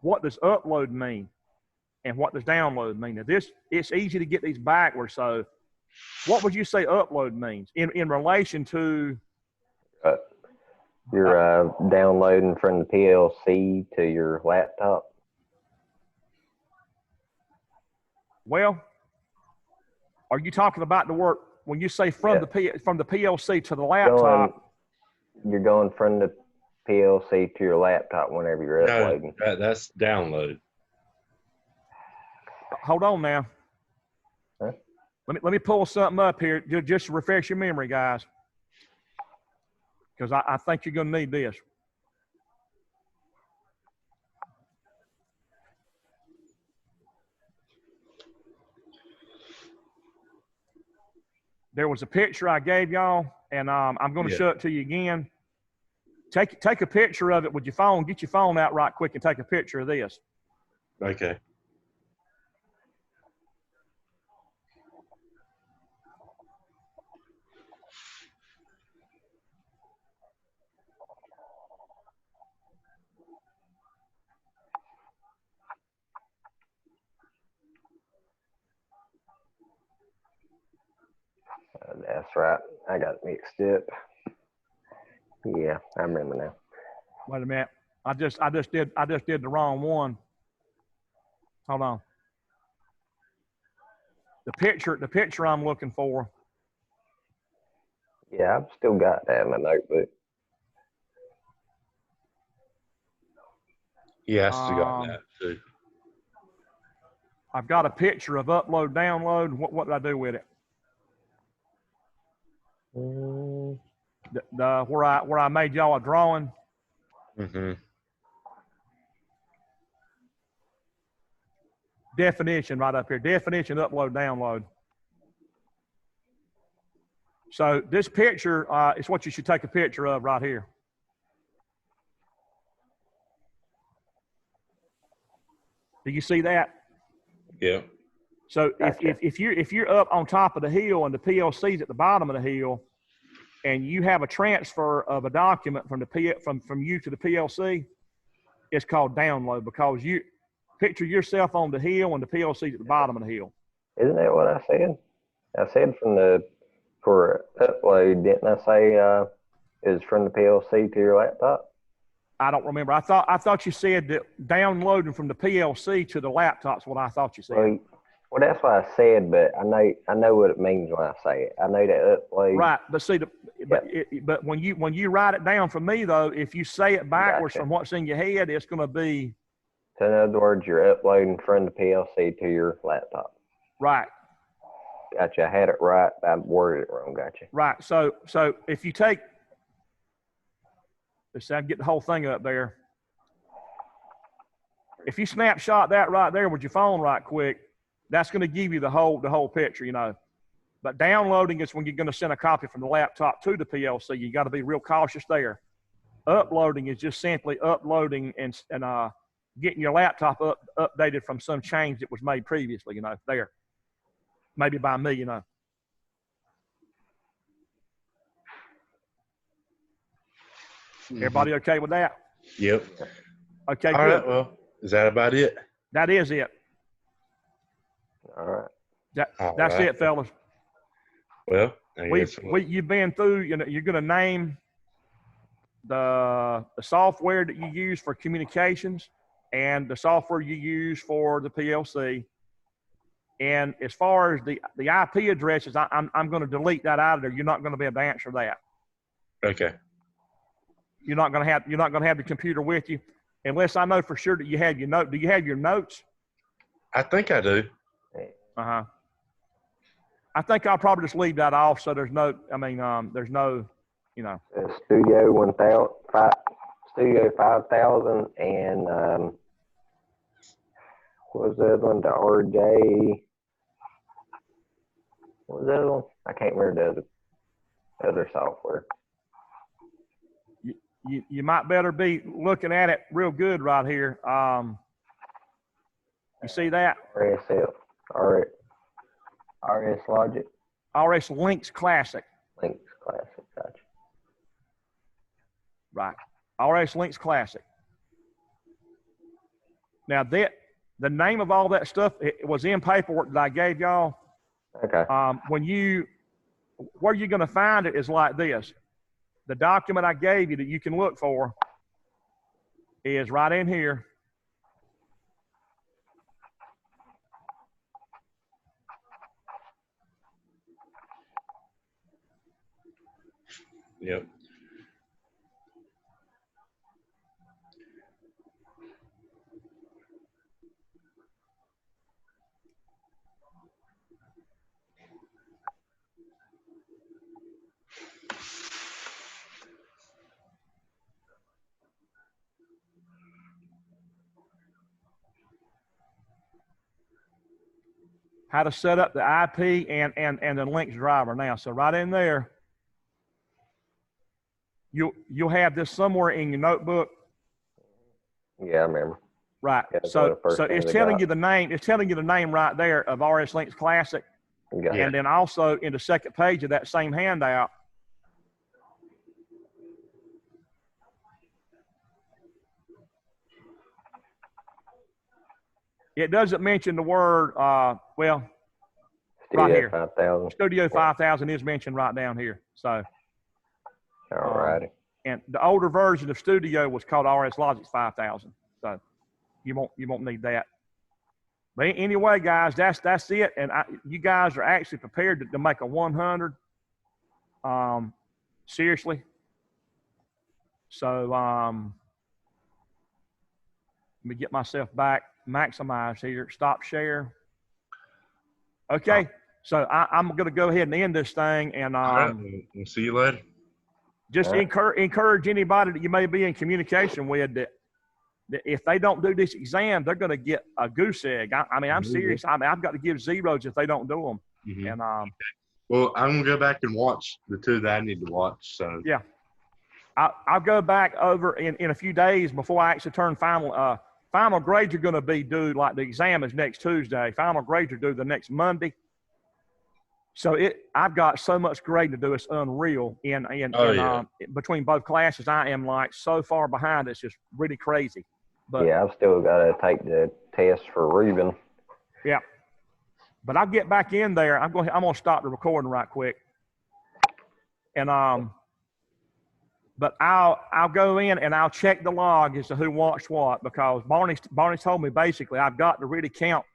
what does upload mean and what does download mean. Now it's easy to get these backwards. So What would you say upload means in relation to? You're downloading from the PLC to your laptop. Well, are you talking about the work when you say from the PLC to the laptop? You're going from the PLC to your laptop whenever you're uploading. That's download. Hold on now. Huh? Let me pull something up here just to refresh your memory, guys, because I think you're going to need this. There was a picture I gave y'all, and I'm going to show it to you again. Take a picture of it with your phone. Get your phone out right quick and take a picture of this. Okay. That's right. I got mixed up. Yeah, I remember now. Wait a minute. I just did the wrong one. Hold on. The picture I'm looking for. Yeah, I've still got that in my notebook. Yeah, I still got that too. I've got a picture of upload, download. What did I do with it? The where I made y'all a drawing. Mm-hmm. Definition right up here. Definition, upload, download. So this picture is what you should take a picture of right here. Do you see that? Yeah. So Gotcha. if you're up on top of the hill and the PLC's at the bottom of the hill, and you have a transfer of a document from you to the PLC, it's called download, because you picture yourself on the hill and the PLC's at the bottom of the hill. Isn't that what I said? I said for upload, didn't I say is from the PLC to your laptop? I don't remember. I thought you said that downloading from the PLC to the laptop's what I thought you said. Well, that's what I said, but I know what it means when I say it. I know that upload. Right, but see, but when you write it down for me though, if you say it backwards from what's in your head, it's going to be. So in other words, you're uploading from the PLC to your laptop. Right. Gotcha. I had it right. I worded it wrong. Gotcha. Right. So if you take, let's see, I can get the whole thing up there. If you snapshot that right there with your phone right quick, that's going to give you the whole picture, you know. But downloading is when you're going to send a copy from the laptop to the PLC. You got to be real cautious there. Uploading is just simply uploading and getting your laptop updated from some change that was made previously, you know, there. Maybe by me, you know. Everybody okay with that? Yep. Okay, All good. right, well, is that about it? That is it. All right. That's it, fellas. Well, you've been through, you know, you're going to name the software that you use for communications and the software you use for the PLC. And as far as the IP addresses, I'm going to delete that out of there. You're not going to be able to answer that. Okay. You're not going to have the computer with you unless I know for sure that you have your note. Do you have your notes? I think I do. Uh-huh. I think I'll probably just leave that off so there's no, you know. Studio 1000, Studio 5000, and what was the other one? The RJ. What was the other one? I can't remember the other software. You might better be looking at it real good right here. You see that? RS Logic. RS Linx Classic. Linx Classic, gotcha. Right. RS Linx Classic. Now the name of all that stuff, it was in paperwork that I gave y'all. Okay. Where you're going to find it is like this. The document I gave you that you can look for is right in here. Yep. How to set up the IP and the Linx driver now. So right in there, you'll have this somewhere in your notebook. Yeah, I remember. Right. Yeah, that's So one of the first things it's I telling got. you the name. It's telling you the name right there of RS Linx Classic. Got Yeah. And then also in the second page of that same handout, it doesn't mention the word, well, right Studio here. 5000. Studio 5000 is mentioned right down here. So, All righty. and the older version of Studio was called RS Logic 5000. So you won't need that. But anyway, guys, that's it. And you guys are actually prepared to make a 100. Seriously. So let me get myself back, maximize here, stop share. Okay, so I'm going to go ahead and end this thing, and All right. We'll see you later. just All right. encourage anybody that you may be in communication with that if they don't do this exam, they're going to get a goose egg. I mean, I'm serious. I mean, I've got to give zeros if they don't do them. Mhm. And Well, I'm gonna go back and watch the two that I need to watch. So yeah, I'll go back over in a few days before I actually turn final. Final grades are going to be due, like the exam is next Tuesday. Final grades are due the next Monday. So I've got so much grading to do. It's unreal. Between both classes, I am like so far behind. It's just really crazy. But Yeah, I've still got to take the test for Reuben. yeah, but I'll get back in there. I'm going to stop the recording right quick. And but I'll go in and I'll check the log as to who watched what, because Barney told me basically I've got to really count.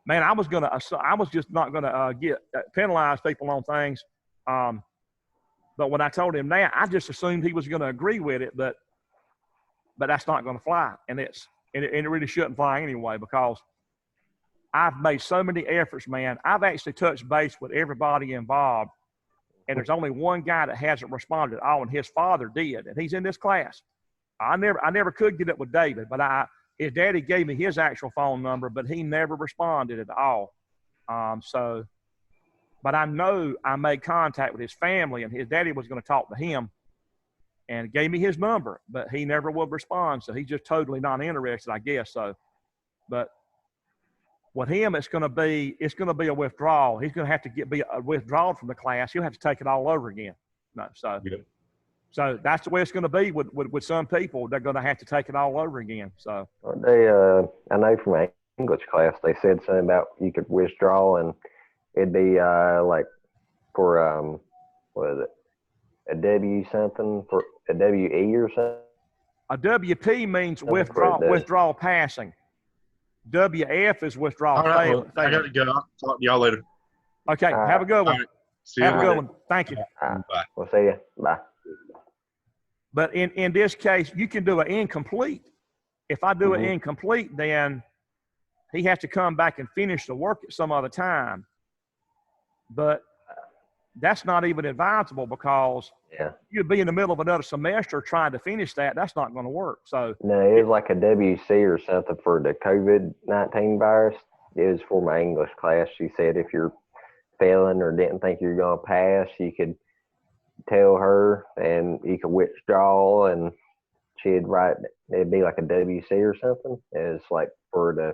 Man, I was just not gonna get penalize people on things. But when I told him that, I just assumed he was going to agree with it, but that's not going to fly, and it really shouldn't fly anyway, because I've made so many efforts, man. I've actually touched base with everybody involved, and there's only one guy that hasn't responded at all, and his father did, and he's in this class. I never could get up with David, but his daddy gave me his actual phone number, but he never responded at all. But I know I made contact with his family, and his daddy was going to talk to him and gave me his number, but he never would respond. So he's just totally not interested, I guess. So, but with him, it's going to be a withdrawal. He's going to have to be a withdrawal from the class. He'll have to take it all over again. No, so. Yep. So that's the way it's going to be with some people. They're going to have to take it all over again. So They, I know from my English class, they said something about you could withdraw, and it'd be like for what is it, a W something, for a WE or something. a WP means withdrawal passing. WF is withdrawal all right. failing. Well, I got to go. I'll talk to y'all later. Okay, have a good one. All right. See you Have a later. good one. Thank you. Bye. We'll see you. Bye. But in this case, you can do an incomplete. If I do an incomplete, then he has to come back and finish the work at some other time. But that's not even advisable, because you'd be in the middle of another semester trying to finish that. That's not going to work. So No, it was like a WC or something for the COVID-19 virus. It was for my English class. She said if you're failing or didn't think you're going to pass, you could tell her and you could withdraw, and she'd write, it'd be like a WC or something. It's like for the